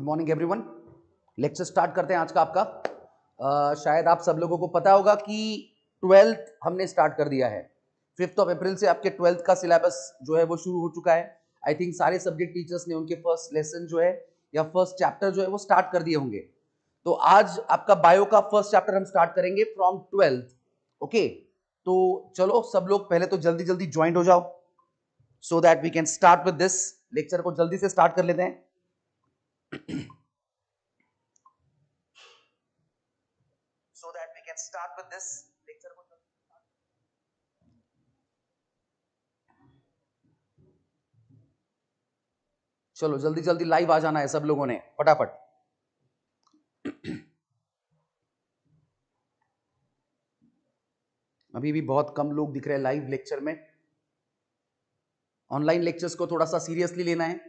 Morning everyone. Lecture start करते हैं आज का आपका। शायद आप सब लोगों को पता होगा कि 12th हमने स्टार्ट कर दिया है। 5 अप्रैल से आपके 12th का सिलेबस जो है वो शुरू हो चुका है। आई थिंक सारे सब्जेक्ट टीचर्स ने उनके फर्स्ट लेसन जो है या फर्स्ट चैप्टर जो है वो स्टार्ट कर दिए होंगे। तो आज आपका बायो का फर्स्ट चैप्टर हम स्टार्ट करेंगे फ्रॉम 12th। ओके, तो चलो सब लोग पहले तो जल्दी जल्दी ज्वाइन हो जाओ so that we can start with this. Lecture को जल्दी से स्टार्ट कर लेते हैं। So that we can start with this lecture. चलो जल्दी जल्दी लाइव आ जाना है सब लोगों ने फटाफट। अभी भी बहुत कम लोग दिख रहे हैं लाइव लेक्चर में। ऑनलाइन लेक्चर्स को थोड़ा सा सीरियसली लेना है,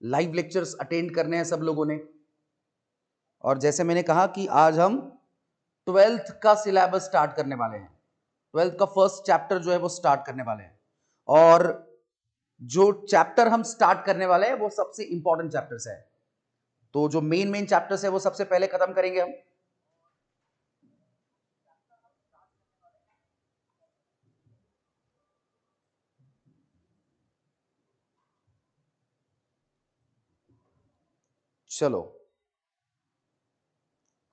लाइव लेक्चर्स अटेंड करने हैं सब लोगों ने। और जैसे मैंने कहा कि आज हम 12th का सिलेबस स्टार्ट करने वाले हैं। 12th का फर्स्ट चैप्टर जो है वो स्टार्ट करने वाले हैं। और जो चैप्टर हम स्टार्ट करने वाले हैं वो सबसे इंपॉर्टेंट चैप्टर्स है। तो जो मेन चैप्टर्स है वो सबसे पहले खत्म करेंगे हम। चलो,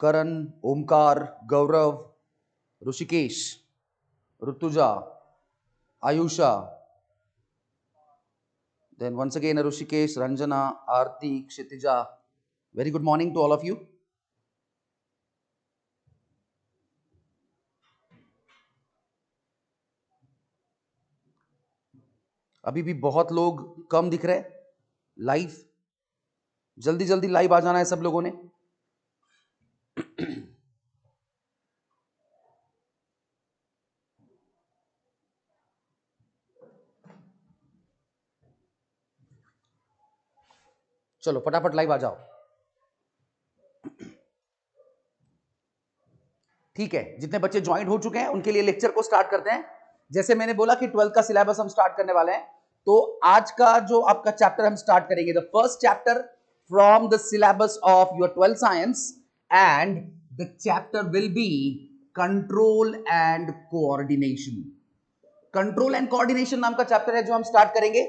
करण, ओमकार, गौरव, Rishikesh, Rutuja, Ayusha, then once again Rishikesh, Ranjana, Aarti, Kshitija, very good morning to all of you. अभी भी बहुत लोग कम दिख रहे लाइव। जल्दी जल्दी लाइव आ जाना है सब लोगों ने। चलो फटाफट लाइव आ जाओ। ठीक है, जितने बच्चे ज्वाइन हो चुके हैं उनके लिए लेक्चर को स्टार्ट करते हैं। जैसे मैंने बोला कि 12th का सिलेबस हम स्टार्ट करने वाले हैं, तो आज का जो आपका चैप्टर हम स्टार्ट करेंगे, the first chapter from the syllabus of your 12th science, and the chapter will be control and coordination. Control and coordination नाम का चैप्टर है जो हम स्टार्ट करेंगे।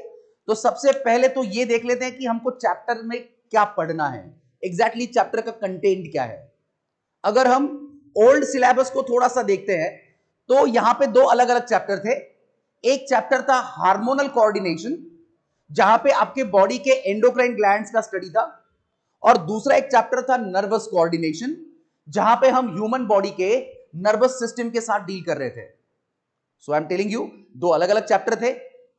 तो सबसे पहले तो ये देख लेते हैं कि हमको चैप्टर में क्या पढ़ना है, एग्जैक्टली चैप्टर का कंटेंट क्या है। अगर हम ओल्ड सिलेबस को थोड़ा सा देखते हैं तो यहां पे दो अलग अलग चैप्टर थे। एक चैप्टर था हार्मोनल कोऑर्डिनेशन, जहां पे आपके बॉडी के एंडोक्राइन ग्लैंड्स का स्टडी था, और दूसरा एक चैप्टर था नर्वस कोऑर्डिनेशन, जहां पे हम ह्यूमन बॉडी के नर्वस सिस्टम के साथ डील कर रहे थे। सो आई एम टेलिंग यू, दो अलग अलग चैप्टर थे।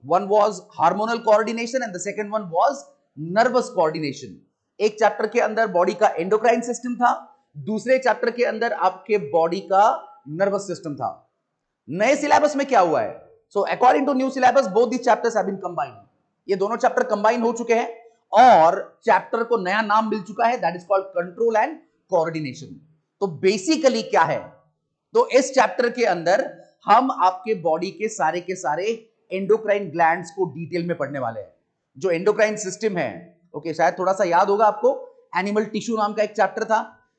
One was hormonal coordination and the second one was nervous coordination. एक चैप्टर के अंदर बॉडी का एंडोक्राइन सिस्टम था, दूसरे चैप्टर के अंदर आपके बॉडी का नर्वस सिस्टम था। नए सिलेबस में क्या हुआ है? So according to new syllabus both the chapters have been combined. ये दोनों चैप्टर कंबाइन हो चुके हैं और चैप्टर को नया नाम मिल चुका है, that is called control and coordination. तो बेसिकली क्या है? तो इस चैप्टर के अंदर हम आपके बॉडी के सारे एंडोक्राइन ग्लैंड्स को डिटेल में पढ़ने वाले हैं। जो एंडोक्राइन सिस्टम है, ओके, शायद थोड़ा सा याद होगा आपको, एनिमल टिश्यू नाम का एक चैप्टर था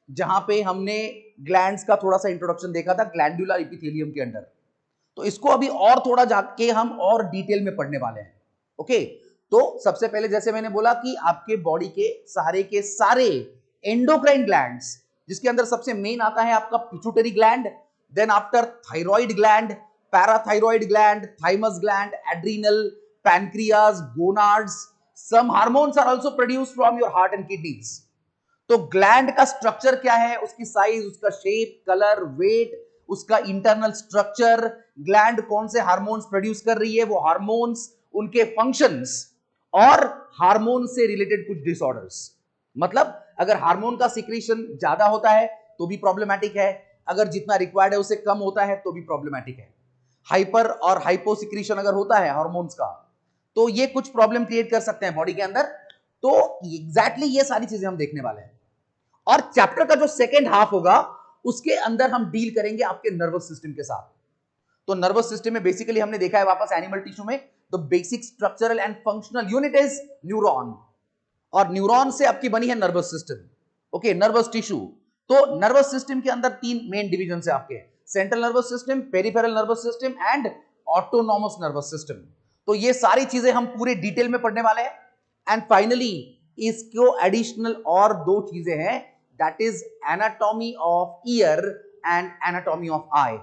जहां पे हमने ग्लैंड्स का थोड़ा सा इंट्रोडक्शन देखा था ग्लैंडुलर एपिथेलियम के अंदर। तो इसको अभी और थोड़ा जाके हम और डिटेल में पढ़ने वाले हैं। ओके, तो सबसे पहले जैसे मैंने बोला कि आपके बॉडी के सारे एंडोक्राइन ग्लैंड्स, जिसके अंदर सबसे मेन आता है आपका pituitary gland, then after thyroid gland, parathyroid gland, thymus gland, adrenal, pancreas, gonads, some hormones are also produced from your heart and kidneys. तो ग्लैंड का स्ट्रक्चर क्या है, उसकी साइज, उसका शेप, कलर, वेट, उसका इंटरनल स्ट्रक्चर, ग्लैंड कौन से hormones produce कर रही है, वो हार्मोन्स, उनके फंक्शंस, और हार्मोन से रिलेटेड कुछ डिसऑर्डर्स। मतलब अगर हार्मोन का सिक्रीशन ज्यादा होता है तो भी प्रॉब्लमैटिक है, अगर जितना रिक्वायर्ड है उससे कम होता है तो भी प्रॉब्लमैटिक है। हाइपर और हाइपो सिक्रीशन अगर होता है हार्मोन्स का तो ये कुछ प्रॉब्लम क्रिएट कर सकते हैं बॉडी के अंदर। तो एग्जैक्टली ये सारी चीजें हम देखने वाले हैं। और चैप्टर का जो सेकेंड हाफ होगा उसके अंदर हम डील करेंगे आपके नर्वस सिस्टम के साथ। तो नर्वस सिस्टम में बेसिकली हमने देखा है वापस एनिमल टिश्यू में the basic structural and functional unit is neuron. और न्यूरॉन से आपकी बनी है nervous system, okay, nervous tissue. तो नर्वस सिस्टम के अंदर 3 मेन डिवीजन है आपके, central nervous system, peripheral nervous system and autonomous nervous system. तो ये सारी चीजें हम पूरे डिटेल में पढ़ने वाले हैं। एंड फाइनली इसको एडिशनल और 2 चीजें हैं, that is anatomy of ear and anatomy of eye.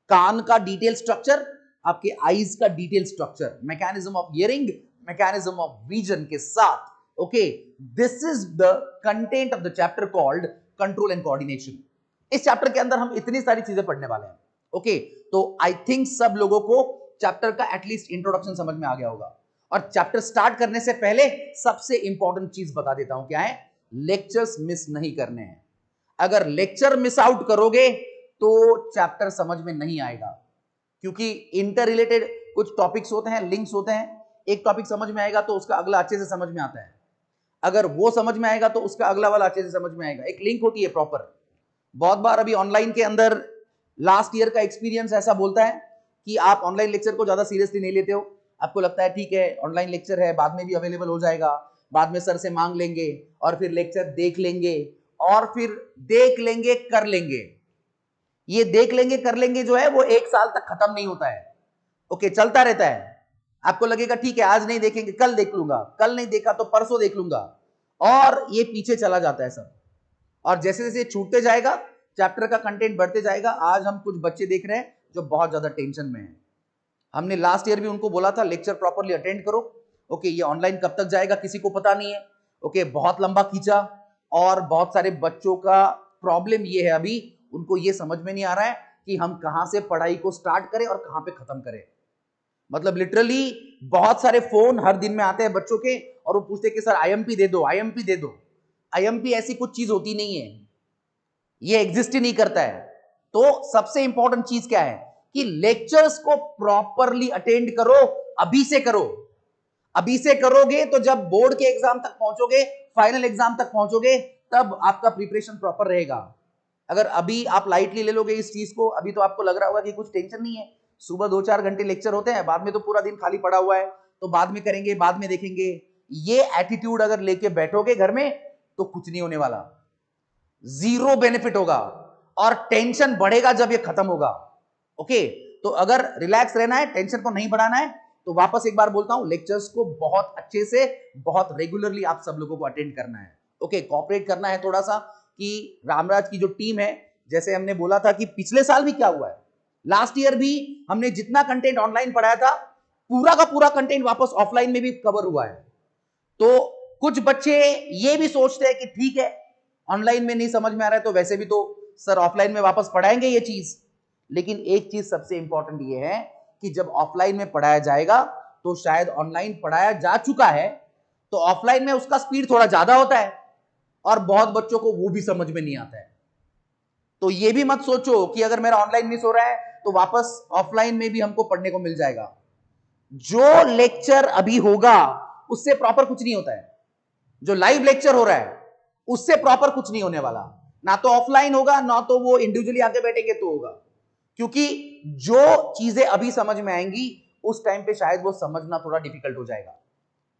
कान का डिटेल स्ट्रक्चर, आपके आईज का detail structure, mechanism of hearing, mechanism of vision के साथ। Okay, this is the content of the chapter called control and coordination. इस chapter के अंदर हम इतनी सारी चीजें पढ़ने वाले हैं। ओके, तो आई थिंक सब लोगों को चैप्टर का एटलीस्ट इंट्रोडक्शन समझ में आ गया होगा। और चैप्टर स्टार्ट करने से पहले सबसे इंपॉर्टेंट चीज बता देता हूं, क्या है? लेक्चर्स मिस नहीं करने हैं। अगर लेक्चर मिस आउट करोगे तो चैप्टर समझ में नहीं आएगा, क्योंकि इंटर रिलेटेड कुछ टॉपिक्स होते हैं, लिंक्स होते हैं। एक टॉपिक समझ में आएगा तो उसका अगला अच्छे से समझ में आता है, अगर वो समझ में आएगा तो उसका अगला वाला अच्छे से समझ में आएगा। एक लिंक होती है प्रॉपर। बहुत बार अभी ऑनलाइन के अंदर लास्ट ईयर का एक्सपीरियंस ऐसा बोलता है कि आप ऑनलाइन लेक्चर को ज्यादा सीरियसली नहीं लेते हो। आपको लगता है ठीक है ऑनलाइन लेक्चर है, बाद में भी अवेलेबल हो जाएगा, बाद में सर से मांग लेंगे और फिर लेक्चर देख लेंगे और फिर देख लेंगे कर लेंगे। ये देख लेंगे कर लेंगे जो है वो 1 साल तक खत्म नहीं होता है। ओके, चलता रहता है। आपको लगेगा ठीक है आज नहीं देखेंगे, कल देख लूंगा, कल नहीं देखा तो परसों देख लूंगा, और ये पीछे चला जाता है सब। और जैसे जैसे छूटते जाएगा, चैप्टर का कंटेंट बढ़ते जाएगा। आज हम कुछ बच्चे देख रहे हैं जो बहुत ज्यादा टेंशन में हैं। हमने लास्ट ईयर भी उनको बोला था लेक्चर प्रॉपरली अटेंड करो। ओके, ये ऑनलाइन कब तक जाएगा किसी को पता नहीं है। ओके, बहुत लंबा खींचा, और बहुत सारे बच्चों का प्रॉब्लम ये है अभी, उनको ये समझ में नहीं आ रहा है कि हम कहां से पढ़ाई को स्टार्ट करें और कहां पे खत्म करें। मतलब लिटरली बहुत सारे फोन हर दिन में आते हैं बच्चों के, और वो पूछते हैं कि सर आईएमपी दे दो, आईएमपी दे दो। आईएमपी ऐसी कुछ चीज होती नहीं है, ये एग्जिस्ट ही नहीं करता है। तो सबसे इंपॉर्टेंट चीज क्या है कि लेक्चर्स को प्रॉपरली अटेंड करो, अभी से करो। अभी से करोगे तो जब बोर्ड के एग्जाम तक पहुंचोगे, फाइनल एग्जाम तक पहुंचोगे, तब आपका प्रिपरेशन प्रॉपर रहेगा। अगर अभी आप लाइटली ले लोगे इस चीज को, अभी तो आपको लग रहा होगा कि कुछ टेंशन नहीं है, सुबह 2-4 घंटे लेक्चर होते हैं, बाद में तो पूरा दिन खाली पड़ा हुआ है, तो बाद में करेंगे, बाद में देखेंगे। ये एटीट्यूड अगर लेके बैठोगे घर में तो कुछ नहीं होने वाला, जीरो बेनिफिट होगा, और टेंशन बढ़ेगा जब ये खत्म होगा। ओके, तो अगर रिलैक्स रहना है, टेंशन को नहीं बढ़ाना है, तो वापस एक बार बोलता हूं, लेक्चर्स को बहुत अच्छे से, बहुत रेगुलरली आप सब लोगों को अटेंड करना है। ओके, कोऑपरेट करना है थोड़ा सा, कि रामराज की जो टीम है, जैसे हमने बोला था कि पिछले साल भी क्या हुआ है, लास्ट ईयर भी हमने जितना कंटेंट ऑनलाइन पढ़ाया था, पूरा का पूरा कंटेंट वापस ऑफलाइन में भी कवर हुआ है। तो कुछ बच्चे ये भी सोचते हैं कि ठीक है ऑनलाइन में नहीं समझ में आ रहा है तो वैसे भी तो सर ऑफलाइन में वापस पढ़ाएंगे ये चीज। लेकिन एक चीज सबसे इंपॉर्टेंट ये है कि जब ऑफलाइन में पढ़ाया जाएगा तो शायद ऑनलाइन पढ़ाया जा चुका है, तो ऑफलाइन में उसका स्पीड थोड़ा ज्यादा होता है, और बहुत बच्चों को वो भी समझ में नहीं आता है। तो ये भी मत सोचो कि अगर मेरा ऑनलाइन मिस हो रहा है तो वापस ऑफलाइन में भी हमको पढ़ने को मिल जाएगा। जो लेक्चर अभी होगा उससे प्रॉपर कुछ नहीं होता है, जो लाइव लेक्चर हो रहा है उससे प्रॉपर कुछ नहीं होने वाला। ना तो ऑफलाइन होगा, ना तो वो इंडिविजुअली आके बैठेंगे तो होगा, क्योंकि जो चीजें अभी समझ में आएंगी उस टाइम पे शायद वो समझना थोड़ा डिफिकल्ट हो जाएगा।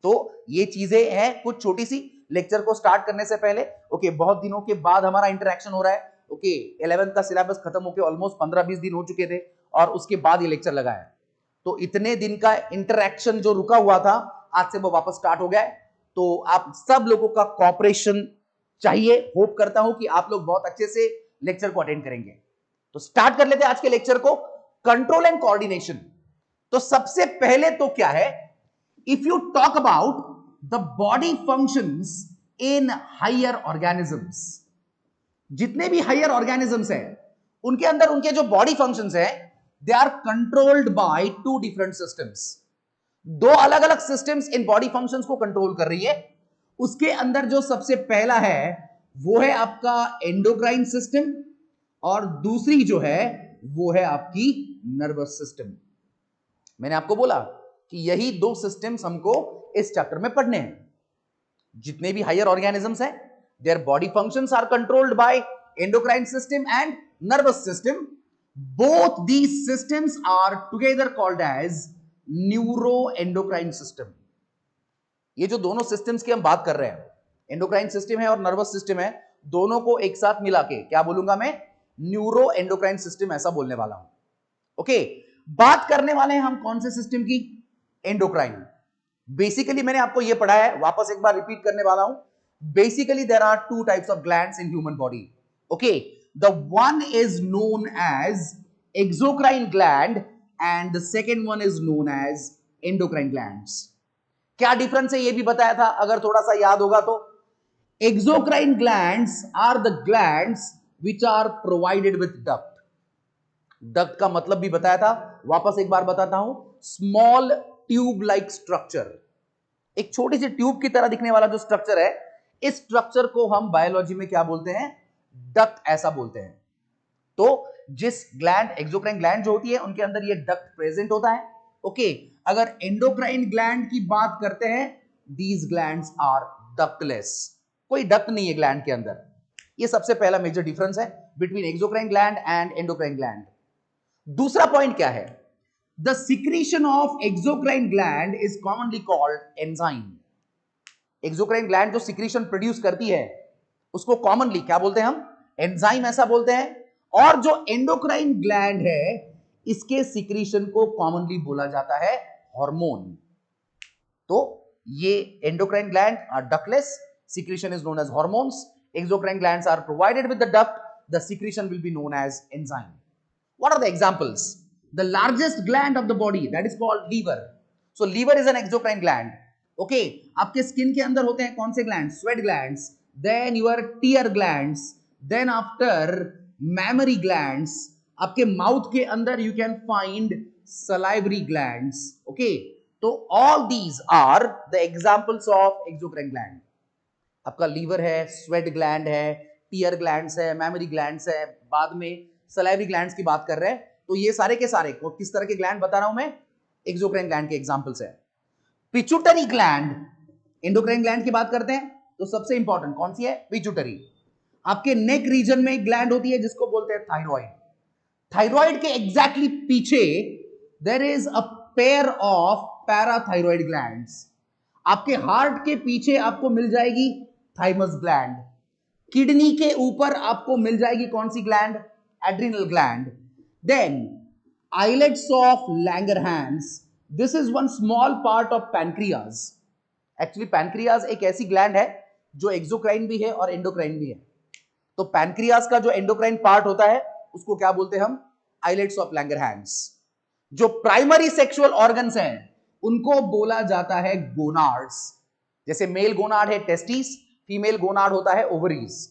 तो ये चीजें हैं कुछ छोटी सी, लेक्चर को स्टार्ट करने से पहले। ओके, बहुत दिनों के बाद हमारा इंटरेक्शन हो रहा है। ओके, 11th का सिलेबस खत्म होके ऑलमोस्ट 15-20 दिन हो चुके थे, और उसके बाद ये लेक्चर लगा है। तो इतने दिन का इंटरेक्शन जो रुका हुआ था, आज से वो वापस स्टार्ट हो गया है। तो आप सब लोगों का कॉपरेशन चाहिए। होप करता हूं कि आप लोग बहुत अच्छे से लेक्चर को अटेंड करेंगे। तो स्टार्ट कर लेते हैं आज के लेक्चर को, कंट्रोल एंड कोऑर्डिनेशन। तो सबसे पहले तो क्या है, if you talk about the body functions in higher organisms, जितने भी हायर ऑर्गेनिजम्स हैं उनके अंदर उनके जो बॉडी फंक्शंस हैं, they are controlled by 2 different systems. 2 अलग अलग सिस्टम्स इन बॉडी फंक्शंस को कंट्रोल कर रही है। उसके अंदर जो सबसे पहला है वो है आपका एंडोक्राइन सिस्टम, और दूसरी जो है वो है आपकी नर्वस सिस्टम। मैंने आपको बोला कि यही 2 सिस्टम्स हमको इस चैप्टर में पढ़ने हैं। जितने भी हायर ऑर्गेनिजम्स हैं, their body functions are controlled by endocrine system and nervous system. Both these systems are together called as neuroendocrine system. ये जो दोनों सिस्टम्स की हम बात कर रहे हैं, एंडोक्राइन सिस्टम है और नर्वस सिस्टम है, दोनों को एक साथ मिला के क्या बोलूंगा मैं, न्यूरो एंडोक्राइन सिस्टम ऐसा बोलने वाला हूं। ओके, बात करने वाले हैं हम कौन से सिस्टम की, एंडोक्राइन। बेसिकली मैंने आपको यह पढ़ा है, वापस एक बार रिपीट करने वाला हूं। Basically there are two types of glands in human body. Okay, the one is known as exocrine gland and the second one is known as endocrine glands. क्या डिफरेंस है ये भी बताया था, अगर थोड़ा सा याद होगा तो। Exocrine glands are the glands which are provided with duct. Duct का मतलब भी बताया था, वापस एक बार बताता हूं, स्मॉल ट्यूब लाइक स्ट्रक्चर, एक छोटी सी ट्यूब की तरह दिखने वाला जो स्ट्रक्चर है, इस स्ट्रक्चर को हम बायोलॉजी में क्या बोलते हैं, डक्ट ऐसा बोलते हैं। तो जिस ग्लैंड, एक्सोक्राइन ग्लैंड जो होती है, उनके अंदर ये डक्ट प्रेजेंट होता है। ओके, अगर एंडोक्राइन ग्लैंड की बात करते हैं, दीज ग्लैंड्स आर डक्टलेस, कोई डक्ट नहीं है ग्लैंड के अंदर। ये सबसे पहला मेजर डिफरेंस है between exocrine gland and endocrine gland. दूसरा पॉइंट क्या है, the secretion of exocrine gland is commonly called enzyme. Exocrine gland जो सिक्रीशन प्रोड्यूस करती है, उसको कॉमनली क्या बोलते हैं हम, एंजाइम ऐसा बोलते हैं। और जो एंडोक्राइन ग्लैंड है, इसके सिक्रीशन को कॉमनली बोला जाता है हार्मोन। तो ये endocrine gland are ductless, secretion is known as hormones. Exocrine glands are provided with the duct, the secretion will be known as enzyme. What are the examples? The largest gland of the body, that is called liver. So liver is an exocrine gland. Okay, आपके skin के अंदर होते हैं कौन से glands? Sweat glands, then your tear glands, then after mammary glands, आपके mouth के अंदर you can find salivary glands. Okay, तो all these are the examples of exocrine gland. आपका लीवर है, स्वेट ग्लैंड है, टीयर ग्लैंड्स है, memory glands है, बाद में सलाइवरी ग्लैंड्स की बात कर रहे हैं। तो ये सारे के सारे किस तरह के ग्लैंड बता रहा हूं मैं, एक्सोक्राइन ग्लैंड के एग्जांपल्स है। पिट्यूटरी ग्लैंड, एंडोक्राइन ग्लैंड की बात करते हैं तो सबसे इंपॉर्टेंट कौन सी है, पिट्यूटरी। आपके नेक रीजन में एक ग्लैंड होती है जिसको बोलते हैं थायराइड। थायराइड के एग्जैक्टली पीछे there is a pair of parathyroid glands. आपके हार्ट के पीछे आपको मिल जाएगी थाइमस ग्लैंड। किडनी के ऊपर आपको मिल जाएगी कौन सी gland, adrenal gland. Then islets of Langerhans, this is one small part of pancreas. Actually pancreas एक ऐसी ग्लैंड है जो एक्सोक्राइन भी है और एंडोक्राइन भी है। तो पैनक्रियास का जो एंडोक्राइन पार्ट होता है उसको क्या बोलते हैं हम, आइलेट्स ऑफ लैंगरहैंस। जो प्राइमरी सेक्सुअल ऑर्गन्स हैं उनको बोला जाता है गोनाड्स। जैसे मेल गोनाड है टेस्टिस, फीमेल गोनाड होता है ओवरीज।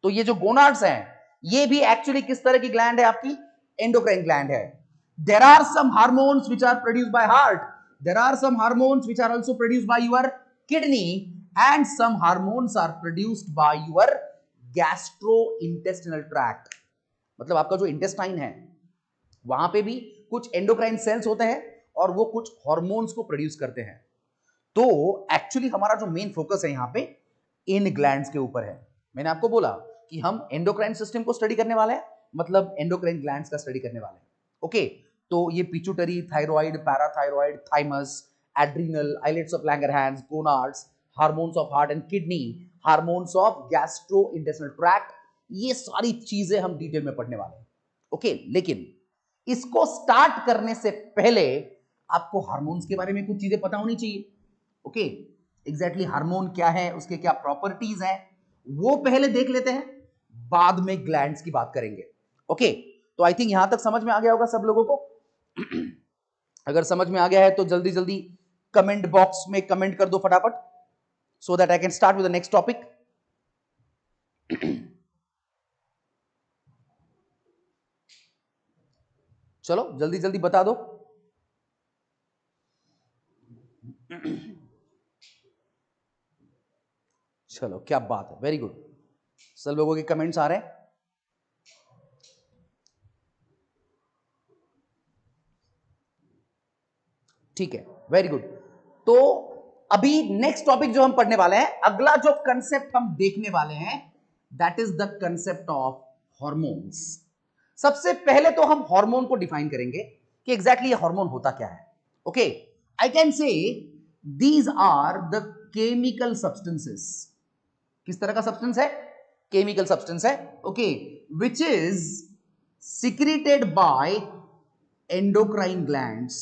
तो ये जो गोनाड्स हैं ये भी एक्चुअली किस तरह की ग्लैंड है, आपकी एंडोक्राइन ग्लैंड है। There are some hormones which are produced by heart, there are some hormones which are also produced by your kidney and some hormones are produced by your gastrointestinal tract. मतलब आपका जो intestine है वहां पे भी कुछ endocrine cells होते हैं और वो कुछ हार्मोन्स को प्रोड्यूस करते हैं। तो एक्चुअली हमारा जो मेन फोकस है यहाँ पे इन ग्लैंड्स के ऊपर है। मैंने आपको बोला कि हम एंडोक्राइन सिस्टम को स्टडी करने वाले हैं, मतलब एंडोक्राइन ग्लैंड्स का स्टडी करने वाले हैं। ओके, तो ये pituitary, thyroid, parathyroid, thymus, adrenal, islets of Langerhans, gonads, hormones of heart and kidney, hormones of gastrointestinal tract, ये सारी चीजें हम डिटेल में पढ़ने वाले हैं। ओके, लेकिन इसको स्टार्ट करने से पहले आपको हार्मोन्स के बारे में कुछ चीजें पता होनी चाहिए। ओके, एग्जैक्टली हार्मोन क्या है, उसके क्या प्रॉपर्टीज हैं, वो पहले देख लेते हैं, बाद में ग्लैंड्स की बात करेंगे। ओके, तो आई थिंक यहां तक समझ में आ गया होगा सब लोगों को। अगर समझ में आ गया है तो जल्दी जल्दी कमेंट बॉक्स में कमेंट कर दो फटाफट, so that I can start with the next topic. चलो जल्दी जल्दी बता दो। चलो क्या बात है, वेरी गुड, सब लोगों के कमेंट्स आ रहे हैं। ठीक है, वेरी गुड। तो अभी नेक्स्ट टॉपिक जो हम पढ़ने वाले हैं, अगला जो कंसेप्ट हम देखने वाले हैं, that is the concept of hormones. सबसे पहले तो हम हार्मोन को डिफाइन करेंगे कि एग्जैक्टली ये हार्मोन होता क्या है। Okay, I can say these are the chemical substances. किस तरह का सब्सटेंस है? केमिकल सब्सटेंस है, okay, which is secreted by endocrine glands.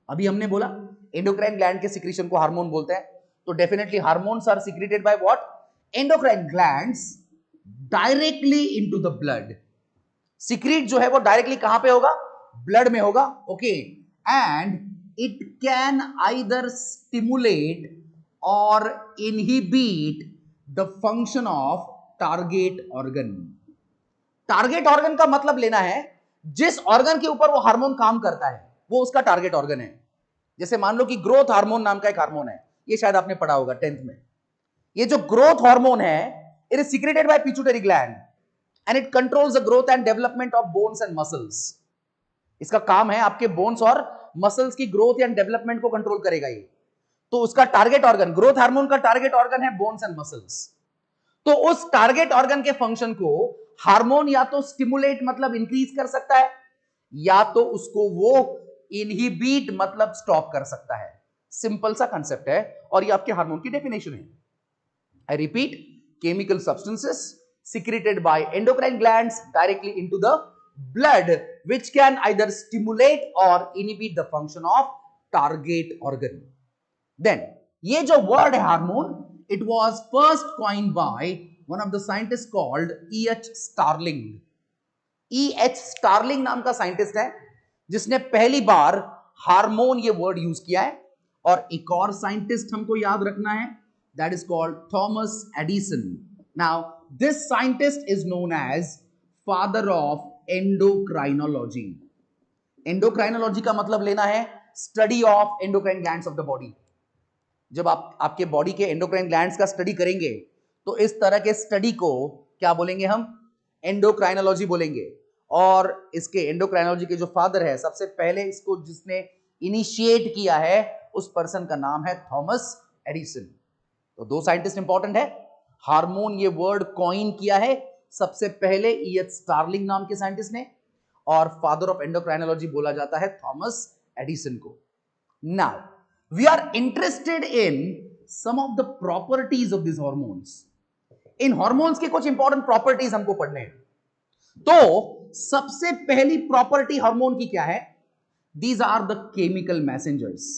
अभी हमने बोला एंडोक्राइन ग्लैंड के सिक्रीशन को हार्मोन बोलते हैं, तो definitely hormones are secreted by what? Endocrine glands directly into the blood. Secrete जो है वो डायरेक्टली कहां पे होगा? ब्लड में होगा, okay, and it can either stimulate or inhibit the function of target organ. Target organ का मतलब लेना है जिस ऑर्गन के ऊपर वो हार्मोन काम करता है वो उसका टारगेट ऑर्गन है। जैसे मान लो कि ग्रोथ हार्मोन नाम का एक हार्मोन है, ये शायद आपने पढ़ा होगा 10th में। ये जो ग्रोथ हार्मोन है, it is secreted bye pituitary gland and it controls the growth and development of bones and muscles. इसका काम है आपके बोन्स और मसल्स की ग्रोथ एंड डेवलपमेंट को कंट्रोल करेगा ये। तो उसका टारगेट ऑर्गन, ग्रोथ हार्मोन का टारगेट ऑर्गन है बोन्स एंड मसल्स। तो उस टारगेट ऑर्गन के फंक्शन को हार्मोन या तो स्टिमुलेट मतलब इंक्रीज कर सकता है, या तो उसको वो इनहिबिट मतलब स्टॉप कर सकता है। सिंपल सा कंसेप्ट है और ये आपके हार्मोन की डेफिनेशन है। I repeat, chemical substances secreted by endocrine glands directly into the blood which can either stimulate or inhibit the function of target organ. Then ये जो word है hormone, it was first coined by one of the scientists called E.H. Starling. E.H. Starling नाम का scientist है जिसने पहली बार hormone ये word use किया है। और एक और साइंटिस्ट हमको याद रखना है, that is called Thomas Edison. Now this scientist is known as father of endocrinology. Endocrinology का मतलब लेना है study of endocrine glands of the body. जब आप आपके बॉडी के एंडोक्राइन ग्लैंड्स का स्टडी करेंगे तो इस तरह के स्टडी को क्या बोलेंगे हम? एंडोक्राइनोलॉजी बोलेंगे। और इसके एंडोक्राइनोलॉजी के जो फादर है, सबसे पहले इसको जिसने इनिशिएट किया है उस पर्सन का नाम है थॉमस एडिसन। तो दो साइंटिस्ट इंपॉर्टेंट है। हार्मोन ये वर्ड कॉइन किया है सबसे पहले E.H. स्टार्लिंग नाम के साइंटिस्ट ने, और फादर ऑफ एंडोक्राइनोलॉजी बोला जाता है थॉमस एडिसन को। Now we are interested in some of the properties of this hormones. इन हॉर्मोन्स के कुछ इंपॉर्टेंट प्रॉपर्टीज हमको पढ़ने हैं। तो सबसे पहली प्रॉपर्टी हार्मोन की क्या है? These are the chemical messengers.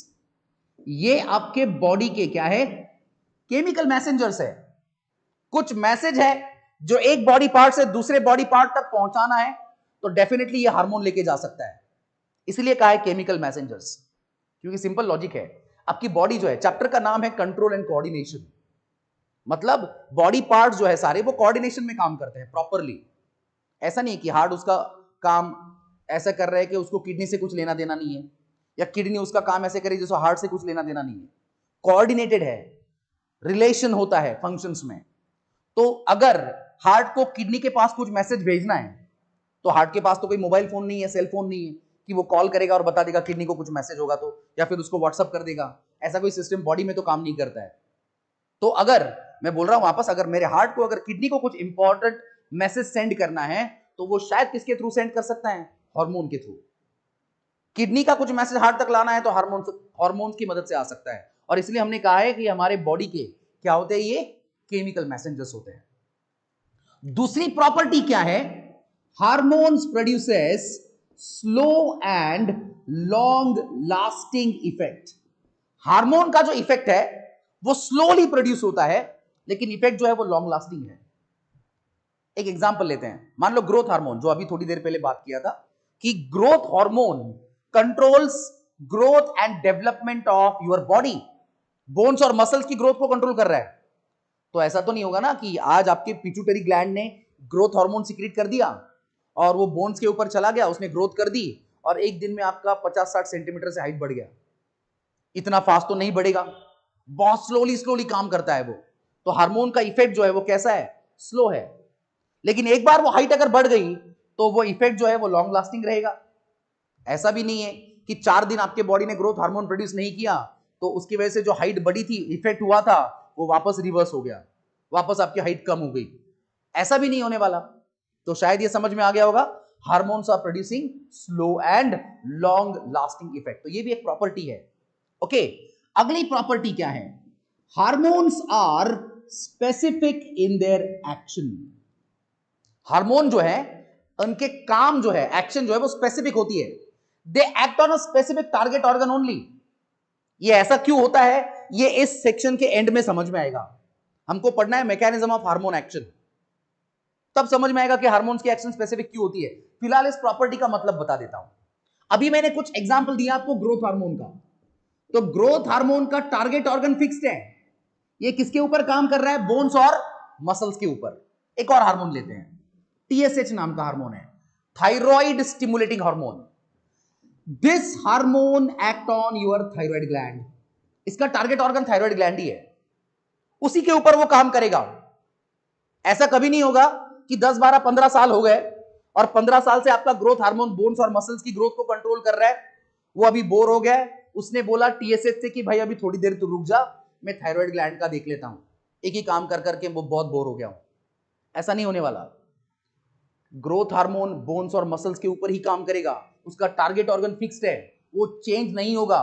ये आपके बॉडी के क्या है? केमिकल मैसेंजर्स है। कुछ मैसेज है जो एक बॉडी पार्ट से दूसरे बॉडी पार्ट तक पहुंचाना है, तो डेफिनेटली ये हार्मोन लेके जा सकता है। इसलिए कहा है केमिकल मैसेंजर्स, क्योंकि सिंपल लॉजिक है। आपकी बॉडी जो है, चैप्टर का नाम है कंट्रोल एंड कोऑर्डिनेशन, मतलब बॉडी पार्ट जो है सारे वो कोऑर्डिनेशन में काम करते हैं प्रॉपरली। ऐसा नहीं है कि हार्ट उसका काम ऐसा कर रहा है कि उसको किडनी से कुछ लेना देना नहीं है, या किडनी उसका काम ऐसे करे जैसे हार्ट से कुछ लेना देना नहीं है। कोऑर्डिनेटेड है, रिलेशन होता है फंक्शंस में। तो अगर हार्ट को किडनी के पास कुछ मैसेज भेजना है, तो हार्ट के पास तो कोई मोबाइल फोन नहीं है, सेल फोन नहीं है कि वो कॉल करेगा और बता देगा किडनी को कुछ मैसेज होगा तो, या फिर उसको व्हाट्सअप कर देगा। ऐसा कोई सिस्टम बॉडी में तो काम नहीं करता है। तो अगर मैं बोल रहा हूं वापस, अगर मेरे हार्ट को, अगर किडनी को कुछ इंपॉर्टेंट मैसेज सेंड करना है, तो वो शायद किसके थ्रू सेंड कर सकता है? हार्मोन के थ्रू। किडनी का कुछ मैसेज हार्ट तक लाना है तो हार्मोन्स की मदद से आ सकता है। और इसलिए हमने कहा है कि हमारे बॉडी के क्या होते हैं? ये केमिकल मैसेंजर्स होते हैं। दूसरी प्रॉपर्टी क्या है? Hormones produces slow and long lasting effect. Hormone का जो इफेक्ट है वो स्लोली प्रोड्यूस होता है, लेकिन इफेक्ट जो है वो लॉन्ग लास्टिंग है। एक एग्जांपल लेते हैं। मान लो ग्रोथ हार्मोन, जो अभी थोड़ी देर पहले बात किया था कि growth hormone controls growth and development of your body. Bones और मसल्स की ग्रोथ को कंट्रोल कर रहा है। तो ऐसा तो नहीं होगा ना कि आज आपके पिट्यूटरी ग्लैंड ने ग्रोथ हार्मोन सीक्रेट कर दिया और वो बोन्स के ऊपर चला गया, उसने ग्रोथ कर दी और एक दिन में आपका 50-60 सेंटीमीटर से हाइट बढ़ गया। इतना फास्ट तो नहीं बढ़ेगा, बहुत स्लोली काम करता है वो। तो हार्मोन का इफेक्ट जो है वो कैसा है? स्लो है। लेकिन एक बार वो हाइट अगर बढ़ गई तो वो इफेक्ट जो है वो लॉन्ग लास्टिंग रहेगा। ऐसा भी नहीं है कि 4 दिन आपके बॉडी ने ग्रोथ हार्मोन प्रोड्यूस नहीं किया तो उसकी वजह से जो हाइट बढ़ी थी, इफेक्ट हुआ था, वो वापस रिवर्स हो गया, वापस आपकी हाइट कम हो गई। ऐसा भी नहीं होने वाला। तो शायद ये समझ में आ गया होगा, hormones are producing slow and long lasting effect. तो ये भी एक प्रॉपर्टी है। ओके, अगली प्रॉपर्टी क्या है? Hormones are specific in their action. Hormone जो है उनके काम जो है, एक्शन जो है वो स्पेसिफिक होती है। They act on a specific target organ only. ये ऐसा क्यों होता है, ये इस सेक्शन के एंड में समझ में आएगा। हमको पढ़ना है मैकेनिज्म ऑफ हार्मोन एक्शन, तब समझ में आएगा कि हार्मोन्स की एक्शन स्पेसिफिक क्यों होती है। फिलहाल इस प्रॉपर्टी का मतलब बता देता हूं। अभी मैंने कुछ एग्जांपल दिया आपको ग्रोथ हार्मोन का। तो ग्रोथ हार्मोन का टारगेट ऑर्गन फिक्स्ड है, ये किसके ऊपर काम कर रहा है, बोन्स और मसल्स के ऊपर। एक और हार्मोन लेते हैं, टीएसएच नाम का हार्मोन है, thyroid stimulating hormone. This hormone act on your thyroid gland. इसका टारगेट ऑर्गन थायराइड ग्लैंड ही है, उसी के ऊपर वो काम करेगा। ऐसा कभी नहीं होगा कि 10 12 15 साल हो गए और 15 साल से आपका ग्रोथ हार्मोन बोन्स और मसल्स की ग्रोथ को कंट्रोल कर रहा है, वो अभी बोर हो गया है, उसने बोला टीएसएच से कि भाई अभी थोड़ी देर तू रुक जा, मैं थायराइड ग्लैंड का देख लेता हूं, एक ही काम कर करके वो बहुत बोर हो गया हूं। ऐसा नहीं होने वाला। ग्रोथ हार्मोन बोन्स और मसल्स के ऊपर ही काम करेगा, उसका टारगेट ऑर्गन फिक्स्ड है, वो चेंज नहीं होगा।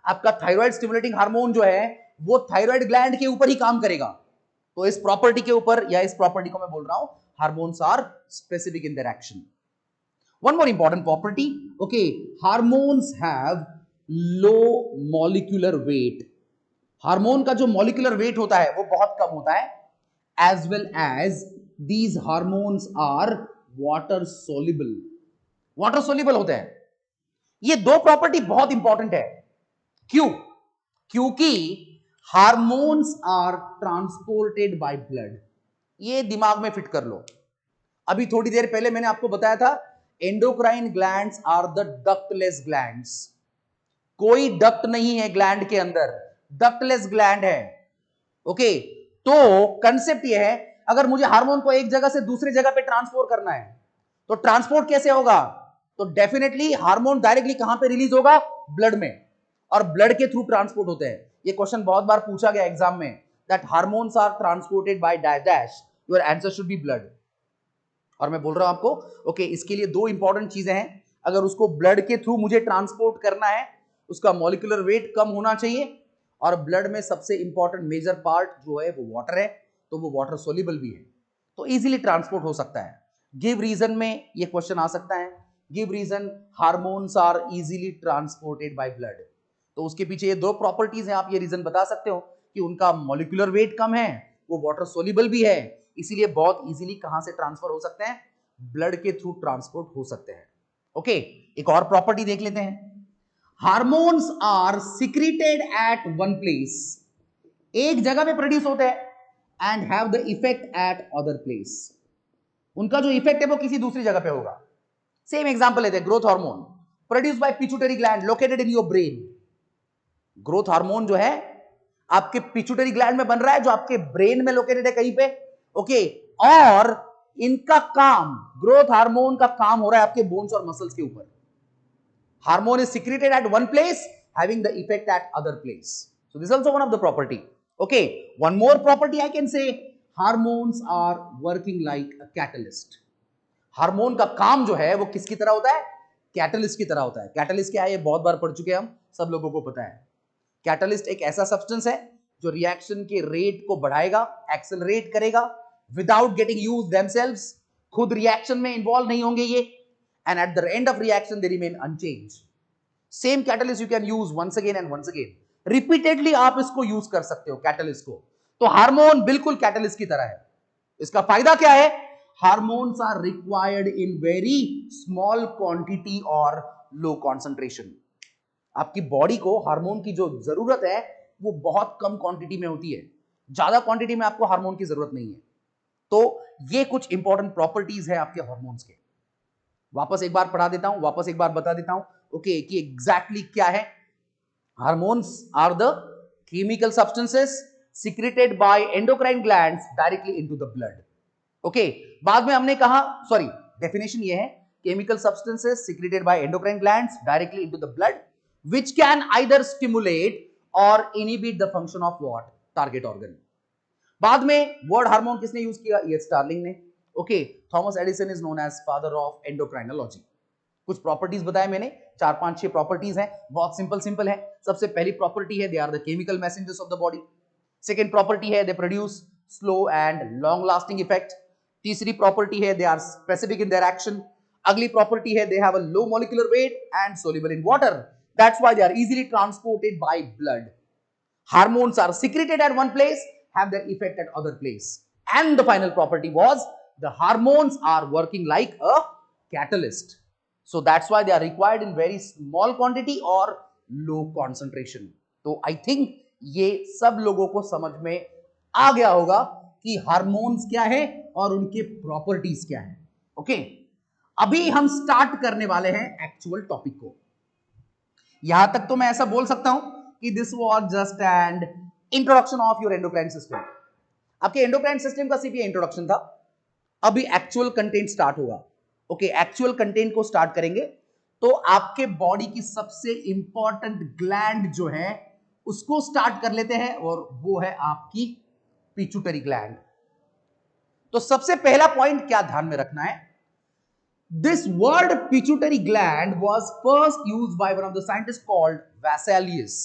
आपका थायराइड स्टिमुलेटिंग हार्मोन जो है वो थायराइड ग्लैंड के ऊपर ही काम करेगा। तो इस प्रॉपर्टी के ऊपर, या इस प्रॉपर्टी को मैं बोल रहा हूं hormones are specific in their action. One more important property, okay, hormones have low molecular weight. Hormone का जो मॉलिक्यूलर वेट होता है वो बहुत कम होता है, as well as these hormones are water soluble. Water soluble होते हैं। ये दो प्रॉपर्टी बहुत इंपॉर्टेंट है। क्यों? क्योंकि hormones are transported by blood. ये दिमाग में फिट कर लो। अभी थोड़ी देर पहले मैंने आपको बताया था endocrine glands are the ductless glands. कोई डक्ट नहीं है ग्लैंड के अंदर, डक्टलेस ग्लैंड है। ओके, तो कंसेप्ट ये है, अगर मुझे हार्मोन को एक जगह से दूसरी जगह पे ट्रांसपोर्ट करना है तो ट्रांसपोर्ट कैसे होगा? तो डेफिनेटली हार्मोन डायरेक्टली कहां पे रिलीज होगा? ब्लड में, और ब्लड के थ्रू ट्रांसपोर्ट होते हैं। ये क्वेश्चन बहुत बार पूछा गया एग्जाम में, that hormones are transported by dash dash, your answer should be blood. और मैं बोल रहा हूं आपको, ओके, इसके लिए दो इंपॉर्टेंट चीजें हैं। अगर उसको ब्लड के थ्रू मुझे ट्रांसपोर्ट करना है, उसका मॉलिक्यूलर वेट कम होना चाहिए, और ब्लड में सबसे इंपॉर्टेंट मेजर पार्ट जो है वो वाटर है, तो वो वाटर सोल्यूबल भी है, तो इजीली ट्रांसपोर्ट हो सकता है। गिव रीजन में ये क्वेश्चन आ सकता है, give reason hormones are easily transported by blood. तो उसके पीछे ये दो प्रॉपर्टीज हैं, आप ये रीजन बता सकते हो कि उनका मॉलिक्यूलर वेट कम है, वो वाटर सोल्यूबल भी है, इसीलिए बहुत इजीली कहां से ट्रांसफर हो सकते हैं? ब्लड के थ्रू ट्रांसपोर्ट हो सकते हैं। ओके, एक और प्रॉपर्टी देख लेते हैं, hormones are secreted at one place. एक जगह पे प्रोड्यूस होते हैं and have the effect at other place. उनका जो इफेक्ट है वो किसी दूसरी जगह पे होगा। सेम एग्जांपल लेते हैं, growth hormone produce by pituitary gland located in your brain. Growth hormone जो है आपके पिट्यूटरी ग्लैंड में बन रहा है, जो आपके ब्रेन में लोकेटेड है कहीं पे। ओके, और इनका काम, ग्रोथ हार्मोन का काम हो रहा है आपके बोन्स और मसल्स के ऊपर। Hormone is secreted at one place, having the effect at other place. So this also one of the property. Okay, one more property I can say, hormones are working like a catalyst. Hormone का काम जो है वो किसकी तरह होता है? Catalyst की तरह होता है। कैटलिस्ट क्या है, ये बहुत बार पढ़ चुके हैं हम, सब लोगों को पता है। कैटलिस्ट एक ऐसा सब्सटेंस है जो रिएक्शन के रेट को बढ़ाएगा, एक्सेलरेट करेगा, विदाउट गेटिंग यूज देमसेल्व्स। खुद रिएक्शन में इन्वॉल्व नहीं होंगे ये, and at the end of reaction they remain unchanged. Same catalyst you can use once again and once again, repeatedly आप इसको यूज कर सकते हो कैटलिस्ट को। तो हार्मोन बिल्कुल कैटलिस्ट की तरह है। इसका फायदा क्या है? Hormones are required in very small quantity और लो कॉन्सेंट्रेशन। आपकी बॉडी को हार्मोन की जो जरूरत है वो बहुत कम क्वांटिटी में होती है, ज्यादा क्वांटिटी में आपको हार्मोन की जरूरत नहीं है। तो ये कुछ इंपॉर्टेंट प्रॉपर्टीज है आपके हार्मोन्स के। वापस एक बार पढ़ा देता हूं, वापस एक बार बता देता हूं, ओके, कि एग्जैक्टली क्या है। Hormones are the chemical substances secreted by endocrine glands directly into the blood. Okay, बाद में हमने कहा, सॉरी, डेफिनेशन ये है, chemical substances secreted by endocrine glands directly into the blood which can either stimulate or inhibit the function of what? Target organ. बाद में word hormone किसने use किया? ये स्टार्लिंग ने। Okay, Thomas Edison is known as father of endocrinology. कुछ properties बताए मैंने, 4 5 6 properties हैं, बहुत सिंपल सिंपल है। सबसे पहली प्रॉपर्टी है, they are the chemical messengers of the body. Second property है they produce slow and long lasting effect. तीसरी प्रॉपर्टी है they are specific in their action. अगली प्रॉपर्टी है they have a low molecular weight and soluble in water. That's why they are easily transported by blood. Hormones are secreted at one place, have their effect at other place. And the final property was the hormones are working like a catalyst. So that's why they are required in very small quantity or low concentration. तो I think ये सब लोगों को समझ में आ गया होगा कि हार्मोन्स क्या है और उनके प्रॉपर्टीज क्या है. ओके, अभी हम स्टार्ट करने वाले हैं एक्चुअल टॉपिक को. यहां तक तो मैं ऐसा बोल सकता हूं कि this was just an introduction of your endocrine system. आपके एंडोक्राइन सिस्टम का सिर्फ ये इंट्रोडक्शन था. अभी एक्चुअल कंटेंट स्टार्ट होगा. ओके, एक्चुअल कंटेंट को स्टार्ट करेंगे तो आपके बॉडी की सबसे इंपॉर्टेंट ग्लैंड जो है उसको स्टार्ट कर लेते हैं और वो है आपकी पिट्यूटरी ग्लैंड. तो सबसे पहला पॉइंट क्या ध्यान में रखना है, this word pituitary gland was first used by one of the scientists called Vesalius.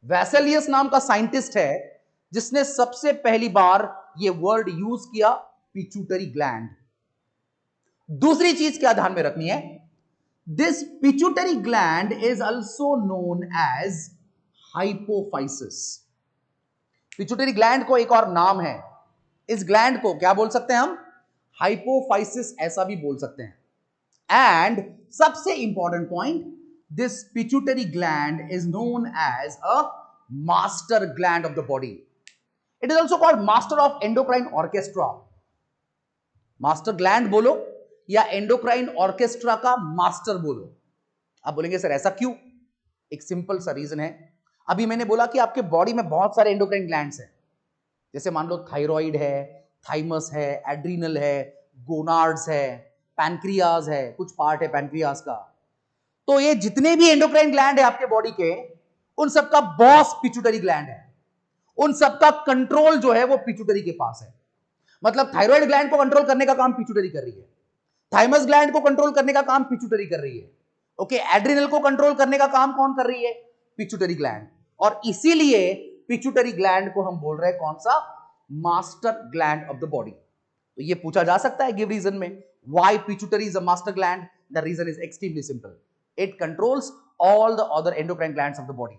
Vesalius नाम का साइंटिस्ट है जिसने सबसे पहली बार ये वर्ड यूज किया पिट्यूटरी ग्लैंड. दूसरी चीज क्या ध्यान में रखनी है, this pituitary gland is also known as hypophysis. Pituitary gland को एक और नाम है, इस ग्लैंड को क्या बोल सकते हैं हम, हाइपोफाइसिस ऐसा भी बोल सकते हैं. एंड सबसे important point, this pituitary gland is known as a master gland of the body. It is also called master of endocrine orchestra. Master gland बोलो या एंडोक्राइन ऑर्केस्ट्रा का मास्टर बोलो. आप बोलेंगे सर ऐसा क्यों, एक सिंपल सा रीजन है. अभी मैंने बोला कि आपके बॉडी में बहुत सारे एंडोक्राइन ग्लैंड्स हैं. जैसे मान लो थायराइड है, थाइमस है, एड्रिनल है, गोनार्ड्स है, पैनक्रियाज है, कुछ पार्ट है पैनक्रियाज का. तो ये जितने भी एंडोक्राइन ग्लैंड है आपके बॉडी के, उन सबका बॉस पिट्यूटरी ग्लैंड है. उन सबका कंट्रोल जो है वो पिट्यूटरी के पास है. मतलब थायराइड ग्लैंड को कंट्रोल करने का काम पिट्यूटरी कर रही है, थाइमस ग्लैंड को कंट्रोल करने का काम पिट्यूटरी कर रही है. ओके, एड्रिनल को कंट्रोल करने का काम कौन कर रही है, पिट्यूटरी ग्लैंड. और इसीलिए पिट्यूटरी ग्लैंड को हम बोल रहे हैं कौन सा, master gland of the body. तो ये पूछा जा सकता है गिव रीजन में, why pituitary is a master gland. The reason is extremely simple, it controls all the other endocrine glands of the body.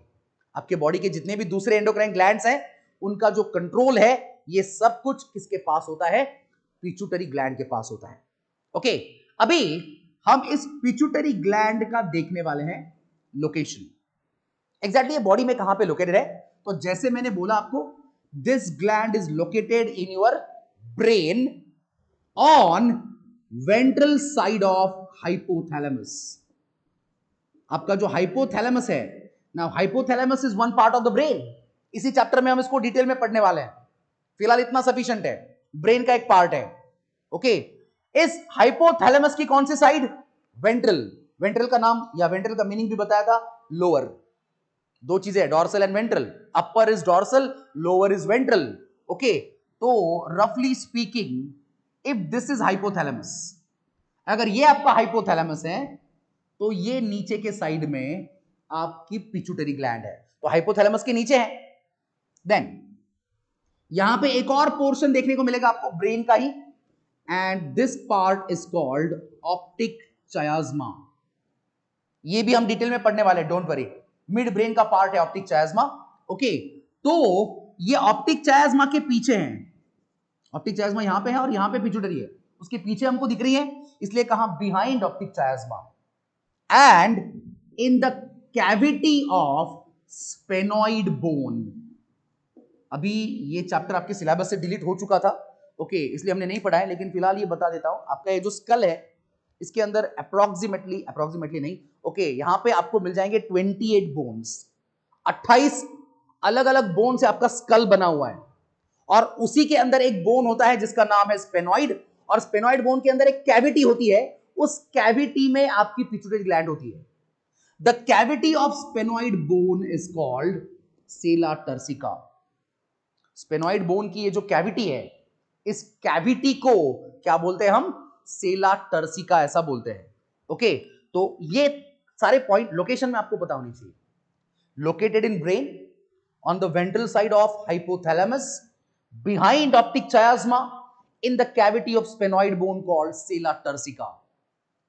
आपके बॉडी के जितने भी दूसरे एंडोक्राइन ग्लैंड्स हैं उनका जो कंट्रोल है ये सब कुछ किसके पास होता है, पिट्यूटरी ग्लैंड के पास होता है. ओके, अभी हम इस पिट्यूटरी ग्लैंड का देखने वाले हैं लोकेशन. एग्जैक्टली ये बॉडी में कहां पे लोकेटेड है. तो जैसे मैंने बोला आपको, this gland is located in your brain on ventral side of hypothalamus. आपका जो हाइपोथैलेमस है ना, hypothalamus is one part of the brain. इसी चैप्टर में हम इसको डिटेल में पढ़ने वाले हैं. फिलहाल इतना सफिशिएंट है, ब्रेन का एक पार्ट है. ओके, इस हाइपोथैलेमस की कौन सी साइड, वेंट्रल. वेंट्रल का नाम या वेंट्रल का मीनिंग भी बताया था, लोअर. दो चीजें हैं, dorsal and ventral. Upper is dorsal, lower is ventral. Okay, तो रफली speaking if this is hypothalamus, अगर ये आपका हाइपोथैलेमस है तो ये नीचे के साइड में आपकी पिट्यूटरी ग्लैंड है. तो हाइपोथैलेमस के नीचे है. देन यहां पे एक और पोर्शन देखने को मिलेगा आपको ब्रेन का ही, and this part is called optic chiasma. ये भी हम डिटेल में पढ़ने वाले हैं, डोंट वरी. मिड ब्रेन का पार्ट है ऑप्टिक चायाज्मा. ओके, तो ये ऑप्टिक चायाज्मा के पीछे है. ऑप्टिक चायाज्मा यहां पे है और यहां पे पिट्यूटरी है, उसके पीछे हमको दिख रही है, इसलिए कहा behind optic chiasma. And in the cavity of sphenoid bone. अभी ये चैप्टर आपके सिलेबस से डिलीट हो चुका था. ओके, इसलिए हमने नहीं पढ़ा है, लेकिन फिलहाल ये बता देता हूं. आपका ये जो स्कल है इसके अंदर अप्रोक्सीमेटली नहीं, ओके, यहां पे आपको मिल जाएंगे 28 बोन्स. 28 अलग अलग बोन से आपका स्कल बना हुआ है. और उसी के अंदर एक बोन होता है जिसका नाम है स्पेनॉइड. और स्पेनॉइड बोन के अंदर एक कैविटी होती है, उस कैविटी में आपकी पिट्यूटरी ग्लैंड होती है. The cavity of sphenoid bone is called sella turcica. Sphenoid bone की ये जो कैविटी है, इस कैविटी को क्या बोलते हैं हम, सेला टर्सिका ऐसा बोलते हैं. ओके, तो ये सारे पॉइंट लोकेशन में आपको पता होनी चाहिए. Located in brain on the ventral side of hypothalamus, behind optic chiasma, in the cavity of sphenoid bone called sella turcica.